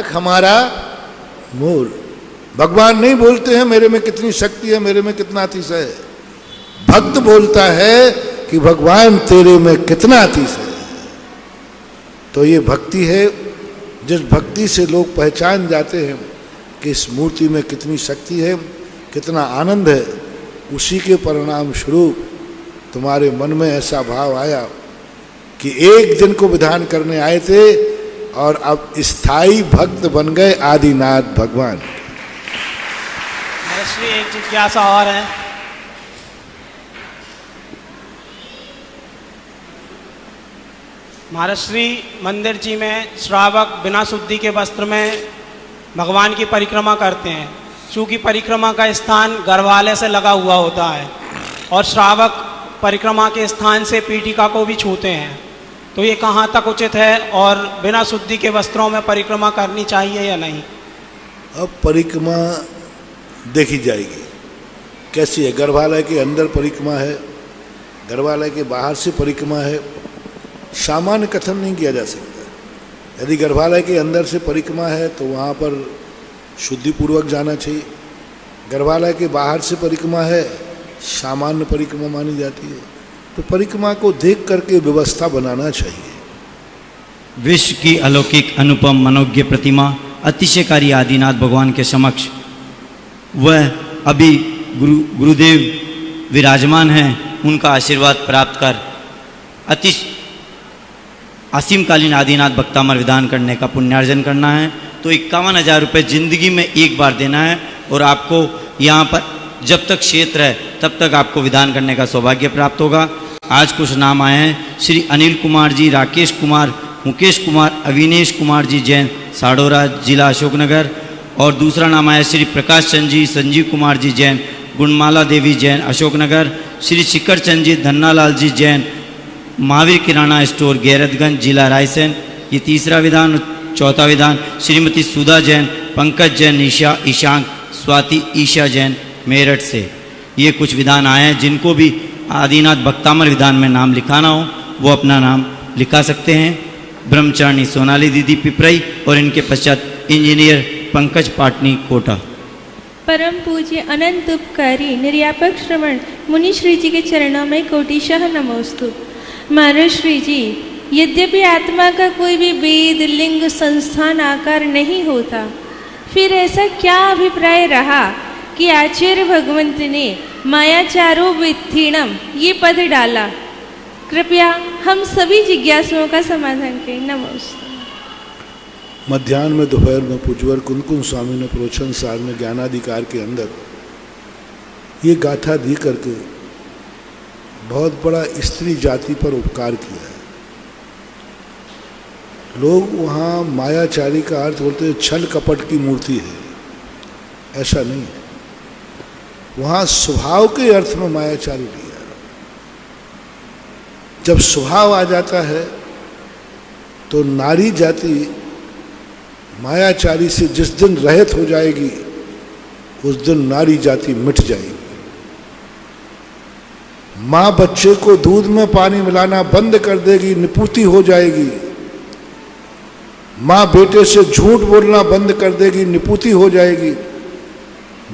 हमारा मूल। भगवान नहीं बोलते हैं मेरे में कितनी शक्ति है, मेरे में कितना अतिशय है। भक्त बोलता है कि भगवान तेरे में कितना अतिशय है। तो ये भक्ति है, जिस भक्ति से लोग पहचान जाते हैं कि इस मूर्ति में कितनी शक्ति है, कितना आनंद है। उसी के परिणाम स्वरूप तुम्हारे मन में ऐसा भाव आया कि एक दिन को विधान करने आए थे और अब स्थायी भक्त बन गए आदिनाथ भगवान। श्री एक जिज्ञासा और है। महाराज श्री मंदिर जी में श्रावक बिना शुद्धि के वस्त्र में भगवान की परिक्रमा करते हैं। चूँकि परिक्रमा का स्थान गर्भालय से लगा हुआ होता है और श्रावक परिक्रमा के स्थान से पीठिका को भी छूते हैं, तो ये कहाँ तक उचित है और बिना शुद्धि के वस्त्रों में परिक्रमा करनी चाहिए या नहीं? अब परिक्रमा देखी जाएगी कैसी है। गर्भालय के अंदर परिक्रमा है, गर्भालय के बाहर से परिक्रमा है, सामान्य कथन नहीं किया जा सकता। यदि गर्भालय के अंदर से परिक्रमा है तो वहाँ पर शुद्धिपूर्वक जाना चाहिए। गर्भालय के बाहर से परिक्रमा है, सामान्य परिक्रमा मानी जाती है। तो परिक्रमा को देख करके व्यवस्था बनाना चाहिए। विश्व की अलौकिक अनुपम मनोज्ञ प्रतिमा अतिशयकारी आदिनाथ भगवान के समक्ष वह अभी गुरुदेव विराजमान हैं, उनका आशीर्वाद प्राप्त कर असीमकालीन आदिनाथ भक्तामर विधान करने का पुण्यार्जन करना है। तो 51,000 रुपये जिंदगी में एक बार देना है और आपको यहाँ पर जब तक क्षेत्र है तब तक आपको विधान करने का सौभाग्य प्राप्त होगा। आज कुछ नाम आए हैं। श्री अनिल कुमार जी, राकेश कुमार, मुकेश कुमार, अविनेश कुमार जी जैन, साडोरा, जिला अशोकनगर। और दूसरा नाम आया श्री प्रकाश चंद जी, संजीव कुमार जी जैन, गुणमाला देवी जैन, अशोकनगर। श्री शिखर चंद जी, धन्नालाल जी जैन, महावीर किराना स्टोर, गैरतगंज, जिला रायसेन। ये तीसरा विधान। चौथा विधान श्रीमती सुधा जैन, पंकज जैन, ईशा ईशांक, स्वाति ईशा जैन, मेरठ से। ये कुछ विधान आए हैं। जिनको भी आदिनाथ भक्तामर विधान में नाम लिखाना हो वो अपना नाम लिखा सकते हैं। ब्रह्मचारिणी सोनाली दीदी पिपरई और इनके पश्चात इंजीनियर पंकज पाटनी कोटा। परम पूज्य अनंत उपकारी निर्यापक श्रवण मुनि श्री जी के चरणों में कोटिशः नमोस्तु। महाराज श्री जी, यद्यपि आत्मा का कोई भी वेद, लिंग, संस्थान, आकार नहीं होता, फिर ऐसा क्या अभिप्राय रहा कि आचार्य भगवंत ने मायाचारो वित्थीणम ये पद डाला? कृपया हम सभी जिज्ञासुओं का समाधान करें। नमस्ते। मध्यान्ह में, दोपहर में पूज्यवर कुंदकुंद स्वामी ने प्रोचन सार में ज्ञानाधिकार के अंदर ये गाथा दी करके बहुत बड़ा स्त्री जाति पर उपकार किया है। लोग वहाँ मायाचारी का अर्थ बोलते हैं छल कपट की मूर्ति है, ऐसा नहीं है। वहाँ स्वभाव के अर्थ में मायाचारी लिया। जब स्वभाव आ जाता है तो नारी जाति मायाचारी से जिस दिन रहित हो जाएगी उस दिन नारी जाति मिट जाएगी। माँ बच्चे को दूध में पानी मिलाना बंद कर देगी, निपुति हो जाएगी। माँ बेटे से झूठ बोलना बंद कर देगी, निपुति हो जाएगी।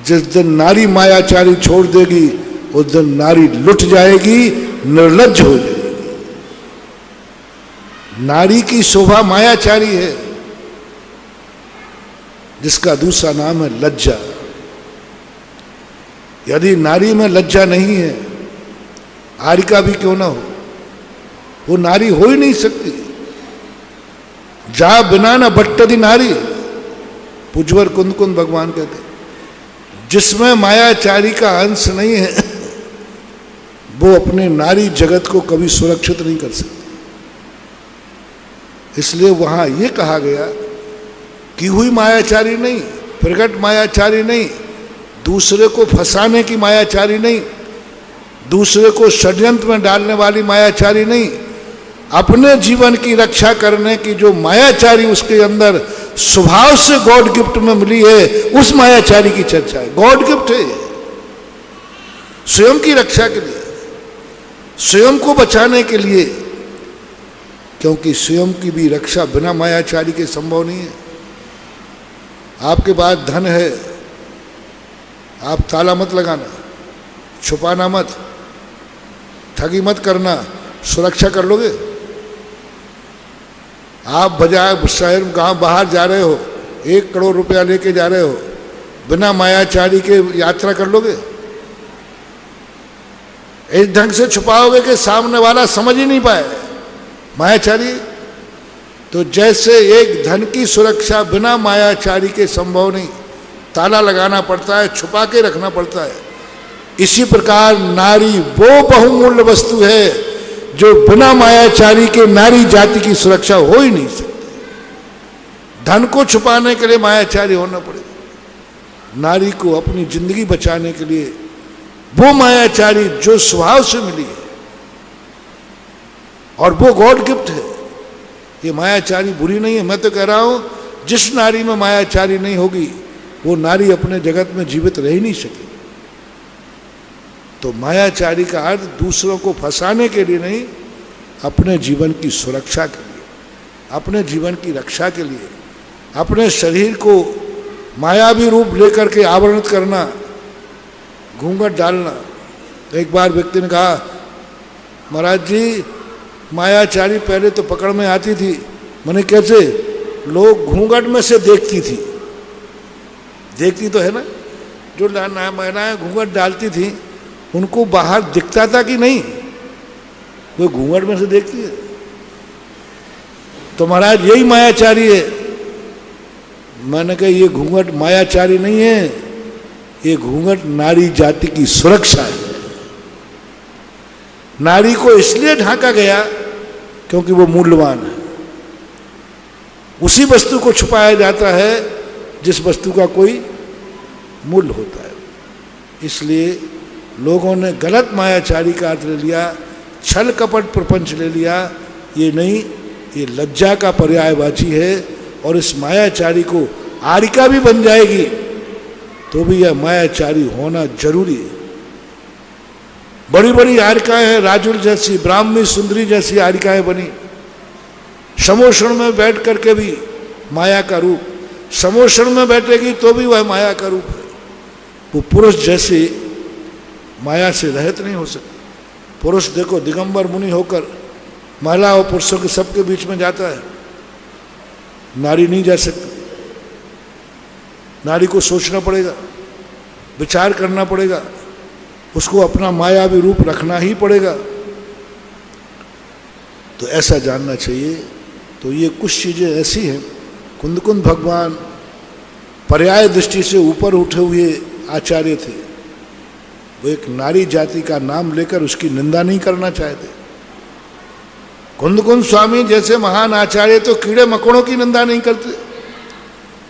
जिस दिन नारी मायाचारी छोड़ देगी उस दिन नारी लुट जाएगी, निर्लज्ज हो जाएगी। नारी की शोभा मायाचारी है, जिसका दूसरा नाम है लज्जा। यदि नारी में लज्जा नहीं है, आरिका भी क्यों ना हो, वो नारी हो ही नहीं सकती। जा बिना न बट्टदी नारी, पूज्यवर कुंद कुंद भगवान कहते। जिसमें मायाचारी का अंश नहीं है वो अपने नारी जगत को कभी सुरक्षित नहीं कर सकते। इसलिए वहां यह कहा गया कि हुई मायाचारी नहीं, प्रकट मायाचारी नहीं, दूसरे को फंसाने की मायाचारी नहीं, दूसरे को षड्यंत्र में डालने वाली मायाचारी नहीं, अपने जीवन की रक्षा करने की जो मायाचारी उसके अंदर स्वभाव से गॉड गिफ्ट में मिली है, उस मायाचारी की चर्चा है। गॉड गिफ्ट है स्वयं की रक्षा के लिए, स्वयं को बचाने के लिए, क्योंकि स्वयं की भी रक्षा बिना मायाचारी के संभव नहीं है। आपके पास धन है, आप ताला मत लगाना, छुपाना मत, ठगी मत करना, सुरक्षा कर लोगे? आप बाजार शहर गांव बाहर जा रहे हो, 1 करोड़ रुपया लेके जा रहे हो, बिना मायाचारी के यात्रा कर लोगे? इस ढंग से छुपाओगे कि सामने वाला समझ ही नहीं पाए मायाचारी। तो जैसे एक धन की सुरक्षा बिना मायाचारी के संभव नहीं, ताला लगाना पड़ता है, छुपा के रखना पड़ता है, इसी प्रकार नारी वो बहुमूल्य वस्तु है जो बिना मायाचारी के नारी जाति की सुरक्षा हो ही नहीं सकती। धन को छुपाने के लिए मायाचारी होना पड़ेगा, नारी को अपनी जिंदगी बचाने के लिए वो मायाचारी जो स्वभाव से मिली है और वो गॉड गिफ्ट है। ये मायाचारी बुरी नहीं है, मैं तो कह रहा हूं जिस नारी में मायाचारी नहीं होगी वो नारी अपने जगत में जीवित रह ही नहीं सकेगी। तो मायाचारी का अर्थ दूसरों को फंसाने के लिए नहीं, अपने जीवन की सुरक्षा के लिए, अपने जीवन की रक्षा के लिए, अपने शरीर को मायावी रूप लेकर के आवरणित करना, घूंघट डालना। एक बार व्यक्ति ने कहा, महाराज जी मायाचारी पहले तो पकड़ में आती थी, मैंने कैसे? लोग घूंघट में से देखती थी, देखती तो है ना, जो महिलाएं घूंघट डालती थी उनको बाहर दिखता था कि नहीं, वो घूंघट में से देखती है। तो महाराज यही मायाचारी है। मैंने कहा ये घूंघट मायाचारी नहीं है, ये घूंघट नारी जाति की सुरक्षा है। नारी को इसलिए ढांका गया क्योंकि वो मूल्यवान है। उसी वस्तु को छुपाया जाता है जिस वस्तु का कोई मूल्य होता है। इसलिए लोगों ने गलत मायाचारी का अर्थ ले लिया, छल कपट प्रपंच ले लिया। ये नहीं, ये लज्जा का पर्यायवाची है। और इस मायाचारी को आरिका भी बन जाएगी तो भी यह मायाचारी होना जरूरी है। बड़ी बड़ी आरिकाएं हैं, राजुल जैसी, ब्राह्मी सुंदरी जैसी आरिकाएं बनी। समोषण में बैठ करके भी माया का रूप, समोषण में बैठेगी तो भी वह माया का रूप है। वो पुरुष जैसे माया से रहित नहीं हो सकते। पुरुष देखो दिगंबर मुनि होकर महिला और पुरुषों के सबके बीच में जाता है, नारी नहीं जा सकती। नारी को सोचना पड़ेगा, विचार करना पड़ेगा, उसको अपना मायावी रूप रखना ही पड़ेगा। तो ऐसा जानना चाहिए। तो ये कुछ चीज़ें ऐसी हैं। कुंदकुंद भगवान पर्याय दृष्टि से ऊपर उठे हुए आचार्य थे। वो एक नारी जाति का नाम लेकर उसकी निंदा नहीं करना चाहते। कुंदकुंद स्वामी जैसे महान आचार्य तो कीड़े मकोड़ों की निंदा नहीं करते,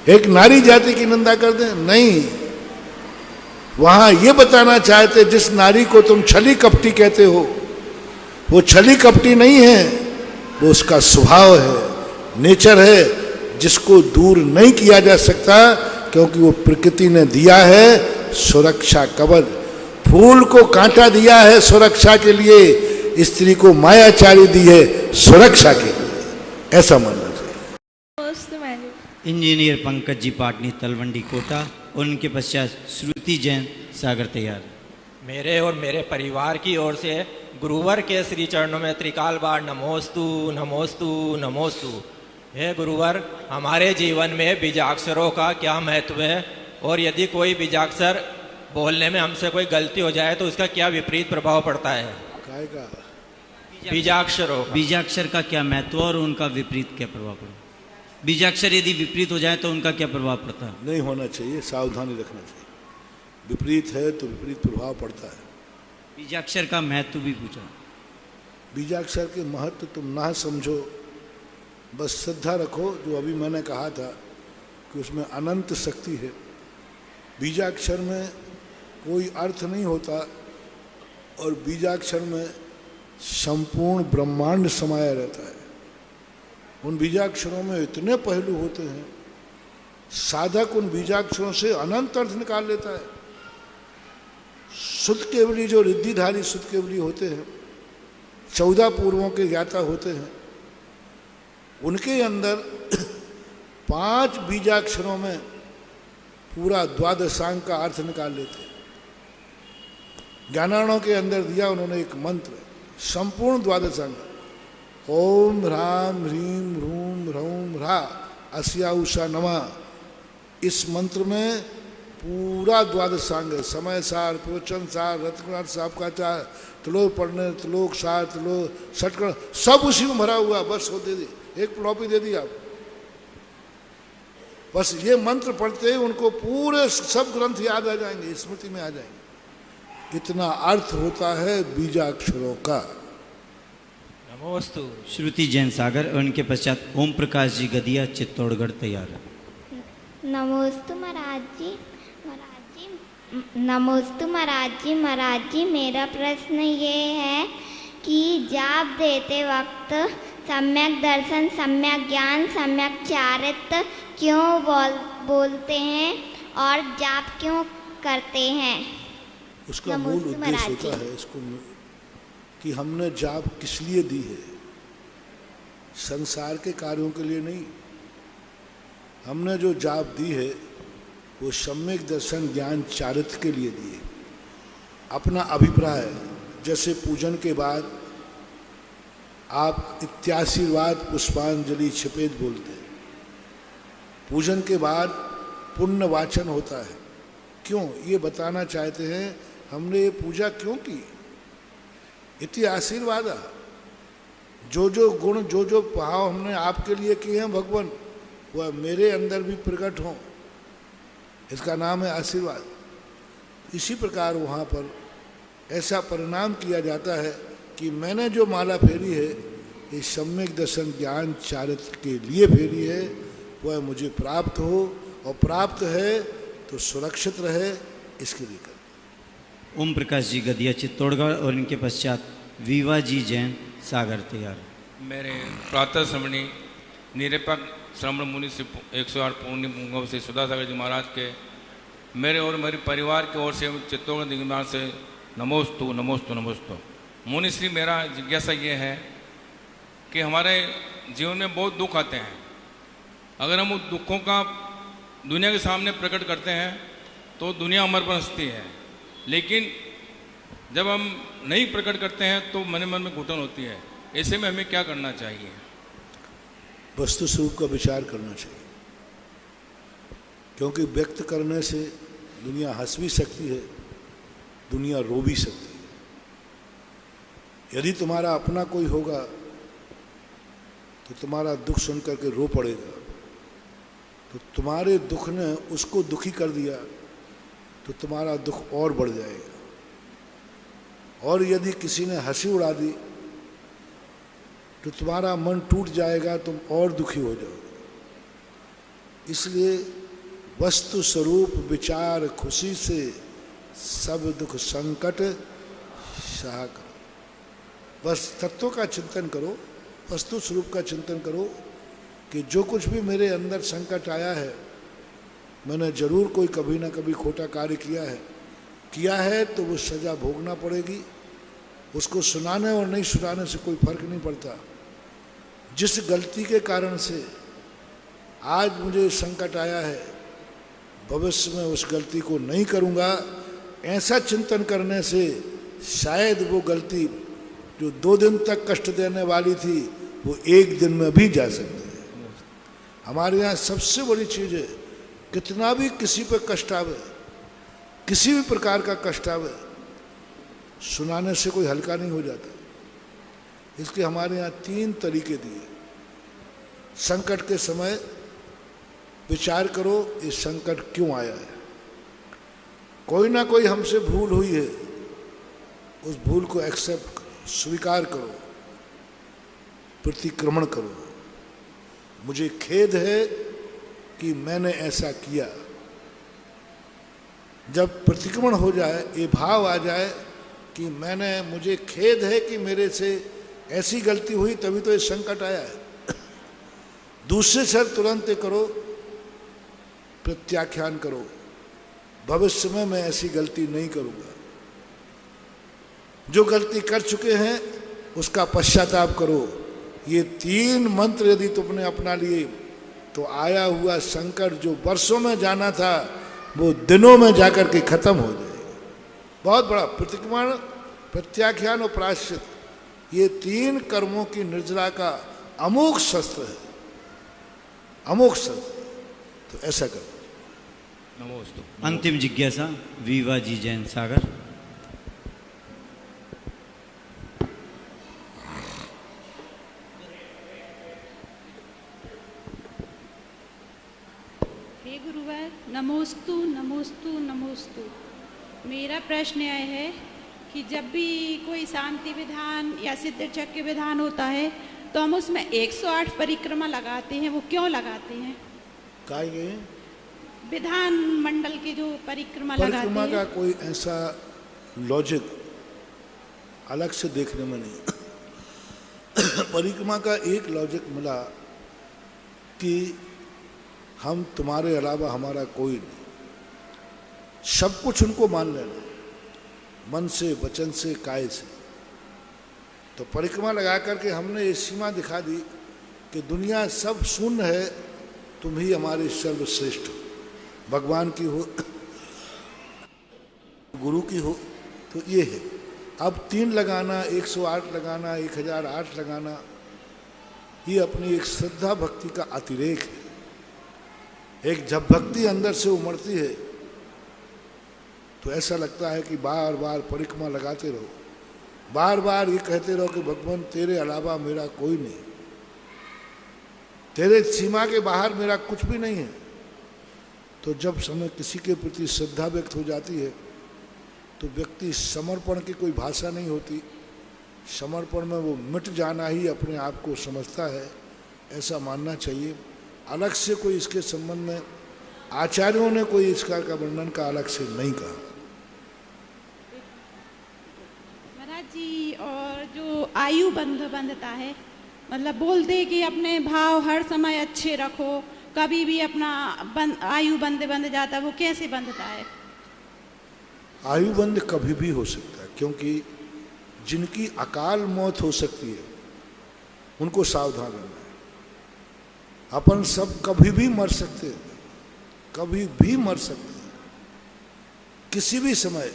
एक नारी जाति की निंदा करते नहीं। वहां ये बताना चाहते जिस नारी को तुम छली कपटी कहते हो वो छली कपटी नहीं है, वो उसका स्वभाव है, नेचर है, जिसको दूर नहीं किया जा सकता क्योंकि वो प्रकृति ने दिया है सुरक्षा कवच। फूल को कांटा दिया है सुरक्षा के लिए, स्त्री को मायाचारी दी है सुरक्षा के लिए। ऐसा मानना चाहिए। इंजीनियर पंकज जी पाटनी तलवंडी कोटा, उनके पश्चात श्रुति जैन सागर तैयार। मेरे और मेरे परिवार की ओर से गुरुवर के श्री चरणों में त्रिकाल बार नमोस्तु नमोस्तु नमोस्तु। हे गुरुवर, हमारे जीवन में बीजाक्षरों का क्या महत्व है और यदि कोई बीजाक्षर बोलने में हमसे कोई गलती हो जाए तो उसका क्या विपरीत प्रभाव पड़ता है? बीजाक्षरों, बीजाक्षर का क्या महत्व और उनका विपरीत क्या प्रभाव पड़ता है? बीजाक्षर यदि विपरीत हो जाए तो उनका क्या प्रभाव पड़ता है? नहीं होना चाहिए, सावधानी रखना चाहिए। विपरीत है तो विपरीत प्रभाव पड़ता है। बीजाक्षर का महत्व भी पूछा। बीजाक्षर के महत्व तुम ना समझो, बस श्रद्धा रखो। जो अभी मैंने कहा था कि उसमें अनंत शक्ति है। बीजाक्षर में कोई अर्थ नहीं होता और बीजाक्षर में संपूर्ण ब्रह्मांड समाया रहता है। उन बीजाक्षरों में इतने पहलू होते हैं, साधक उन बीजाक्षरों से अनंत अर्थ निकाल लेता है। शुद्ध केवली, जो रिद्धिधारी शुद्ध केवली होते हैं, 14 पूर्वों के ज्ञाता होते हैं, उनके अंदर 5 बीजाक्षरों में पूरा द्वादशांग का अर्थ निकाल लेते हैं। ज्ञानार्णव के अंदर दिया उन्होंने एक मंत्र, संपूर्ण द्वादशांग, ओम ह्राम ह्रीम ह्रूम ह्रौम ह्रा अस्या उषा नमः। इस मंत्र में पूरा द्वादशांग है, समय सार, प्रवचन सार, रत्नार्थ सापकाचार, त्रिलोक पढ़ने, त्रिलोक सार, त्रिलोक षटकण, सब उसी में भरा हुआ। बस हो दे दी, एक फ्लॉपी दे दी आप। बस ये मंत्र पढ़ते ही उनको पूरे सब ग्रंथ याद आ जाएंगे, स्मृति में आ जाएंगे। इतना अर्थ होता है बीजाक्षरों का। नमोस्तु। श्रुति जैन सागर और उनके पश्चात ओम प्रकाश जी गदिया चित्तौड़गढ़ तैयार है। नमोस्तु महाराज जी। नमोस्तु महाराज जी, मेरा प्रश्न ये है कि जाप देते वक्त सम्यक दर्शन, सम्यक ज्ञान, सम्यक चारित्र क्यों बोलते हैं और जाप क्यों करते हैं? उसका मूल उद्देश्य होता है इसको कि हमने जाप किस लिए दी है। संसार के कार्यों के लिए नहीं। हमने जो जाप दी है वो सम्यक दर्शन, ज्ञान, चारित्र के लिए दी है। अपना अभिप्राय, जैसे पूजन के बाद आप इत्याशीर्वाद पुष्पांजलि छिपेद बोलते हैं, पूजन के बाद पुण्य वाचन होता है। क्यों? ये बताना चाहते हैं हमने ये पूजा क्यों की। इति आशीर्वाद, जो जो गुण, जो जो भाव हमने आपके लिए किए हैं भगवान, वह मेरे अंदर भी प्रकट हों, इसका नाम है आशीर्वाद। इसी प्रकार वहाँ पर ऐसा परिणाम किया जाता है कि मैंने जो माला फेरी है ये सम्यक दर्शन, ज्ञान, चारित्र के लिए फेरी है, वह मुझे प्राप्त हो, और प्राप्त है तो सुरक्षित रहे, इसके लिए कर। ओम प्रकाश जी गदिया चित्तौड़गढ़ और इनके पश्चात वीवा जी जैन सागर तैयार। मेरे प्रातः श्रमणी निरपेक्ष श्रमण मुनि से 108 पूर्णी पुंगव से सुधा सागर जी महाराज के, मेरे और मेरे परिवार की ओर से चित्तौड़गढ़ दिग्विजय से नमोस्तु नमोस्तु नमोस्तु। मुनि श्री, मेरा जिज्ञासा ये है कि हमारे जीवन में बहुत दुख आते हैं। अगर हम उस दुखों का दुनिया के सामने प्रकट करते हैं तो दुनिया हमारे पर हंसती है, लेकिन जब हम नहीं प्रकट करते हैं तो मन में घुटन होती है। ऐसे में हमें क्या करना चाहिए? वस्तु स्वरूप का विचार करना चाहिए, क्योंकि व्यक्त करने से दुनिया हंस भी सकती है, दुनिया रो भी सकती है। यदि तुम्हारा अपना कोई होगा तो तुम्हारा दुख सुन करके रो पड़ेगा, तो तुम्हारे दुख ने उसको दुखी कर दिया तो तुम्हारा दुख और बढ़ जाएगा। और यदि किसी ने हंसी उड़ा दी तो तुम्हारा मन टूट जाएगा, तुम और दुखी हो जाओगे। इसलिए वस्तु स्वरूप विचार खुशी से सब दुख संकट सहा करो। बस तत्व का चिंतन करो, वस्तु स्वरूप का चिंतन करो कि जो कुछ भी मेरे अंदर संकट आया है, मैंने जरूर कोई कभी ना कभी खोटा कार्य किया है तो वो सजा भोगना पड़ेगी। उसको सुनाने और नहीं सुनाने से कोई फर्क नहीं पड़ता। जिस गलती के कारण से आज मुझे संकट आया है, भविष्य में उस गलती को नहीं करूँगा, ऐसा चिंतन करने से शायद वो गलती जो 2 दिन तक कष्ट देने वाली थी वो 1 दिन में भी जा सकती है। हमारे यहाँ सबसे बड़ी चीज़ है, कितना भी किसी पे कष्ट आवे, किसी भी प्रकार का कष्ट आवे, सुनाने से कोई हल्का नहीं हो जाता। इसलिए हमारे यहाँ 3 तरीके दिए। संकट के समय विचार करो ये संकट क्यों आया है, कोई ना कोई हमसे भूल हुई है, उस भूल को एक्सेप्ट करो, स्वीकार करो, प्रतिक्रमण करो। मुझे खेद है कि मैंने ऐसा किया। जब प्रतिक्रमण हो जाए, ये भाव आ जाए कि मुझे खेद है कि मेरे से ऐसी गलती हुई, तभी तो ये संकट आया है। दूसरे से तुरंत करो, प्रत्याख्यान करो, भविष्य में मैं ऐसी गलती नहीं करूंगा। जो गलती कर चुके हैं उसका पश्चाताप करो। ये 3 मंत्र यदि तुमने अपना लिए तो आया हुआ संकट जो वर्षों में जाना था वो दिनों में जाकर के खत्म हो जाएगा। बहुत बड़ा प्रतिक्रमण, प्रत्याख्यान और प्रायश्चित, ये 3 कर्मों की निर्जरा का अमोघ शस्त्र है, अमोघ शस्त्र। तो ऐसा करो। नमोस्तु। अंतिम जिज्ञासा वीवा जी जैन सागर। हे गुरुवर, नमोस्तु नमोस्तु नमोस्तु। मेरा प्रश्न यह है कि जब भी कोई शांति विधान या सिद्ध चक्र विधान होता है तो हम उसमें 108 परिक्रमा लगाते हैं, वो क्यों लगाते हैं? काहे विधान मंडल की जो परिक्रमा लगाते हैं, परिक्रमा का कोई ऐसा लॉजिक अलग से देखने में नहीं। परिक्रमा का एक लॉजिक मिला कि हम तुम्हारे अलावा हमारा कोई नहीं, सब कुछ उनको मान लेना, मन से, वचन से, काय से। तो परिक्रमा लगा करके हमने ये सीमा दिखा दी कि दुनिया सब शून्य है, तुम ही हमारे सर्वश्रेष्ठ हो, भगवान की हो, गुरु की हो। तो ये है। अब 3 लगाना, 108 लगाना, 1008 लगाना, ये अपनी एक श्रद्धा भक्ति का अतिरेक है। एक जब भक्ति अंदर से उमड़ती है तो ऐसा लगता है कि बार बार परिक्रमा लगाते रहो, बार बार ये कहते रहो कि भगवान तेरे अलावा मेरा कोई नहीं, तेरे सीमा के बाहर मेरा कुछ भी नहीं है। तो जब समय किसी के प्रति श्रद्धा व्यक्त हो जाती है तो व्यक्ति समर्पण की कोई भाषा नहीं होती, समर्पण में वो मिट जाना ही अपने आप को समझता है, ऐसा मानना चाहिए। अलग से कोई इसके संबंध में आचार्यों ने कोई इसका का वर्णन का अलग से नहीं कहा। महाराज जी, और जो आयु बंधता है, मतलब बोलते हैं कि अपने भाव हर समय अच्छे रखो, कभी भी अपना आयु बंध जाता है, वो कैसे बंधता है? आयु बंद कभी भी हो सकता है, क्योंकि जिनकी अकाल मौत हो सकती है उनको सावधान रहना है। अपन सब कभी भी मर सकते हैं, कभी भी मर सकते हैं, किसी भी समय।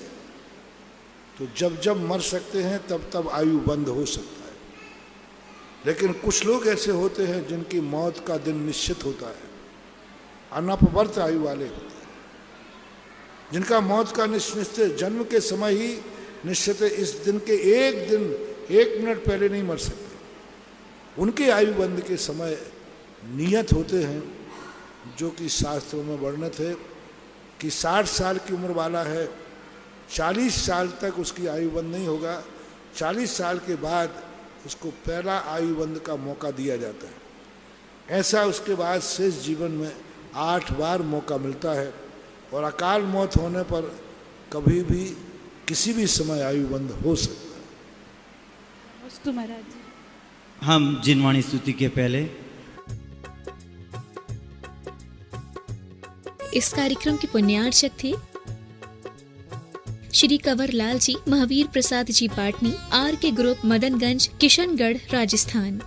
तो जब जब मर सकते हैं तब तब आयु बंद हो सकता है। लेकिन कुछ लोग ऐसे होते हैं जिनकी मौत का दिन निश्चित होता है, अनपवर्त आयु वाले होते हैं, जिनका मौत का निश्चित जन्म के समय ही निश्चित है, इस दिन के एक मिनट पहले नहीं मर सकते। उनके आयु बंद के समय नियत होते हैं, जो कि शास्त्रों में वर्णित है कि 60 साल की उम्र वाला है, 40 साल तक उसकी आयु बंद नहीं होगा, 40 साल के बाद उसको पहला आयु बंद का मौका दिया जाता है। ऐसा उसके बाद शेष जीवन में 8 बार मौका मिलता है, और अकाल मौत होने पर कभी भी किसी भी समय आयु बंद हो सकता है। महाराज जी, हम जिनवाणी स्तुति के पहले इस कार्यक्रम के पुण्यार्चक थे श्री कंवर लाल जी, महावीर प्रसाद जी पाटनी, आर के ग्रुप, मदनगंज, किशनगढ़, राजस्थान।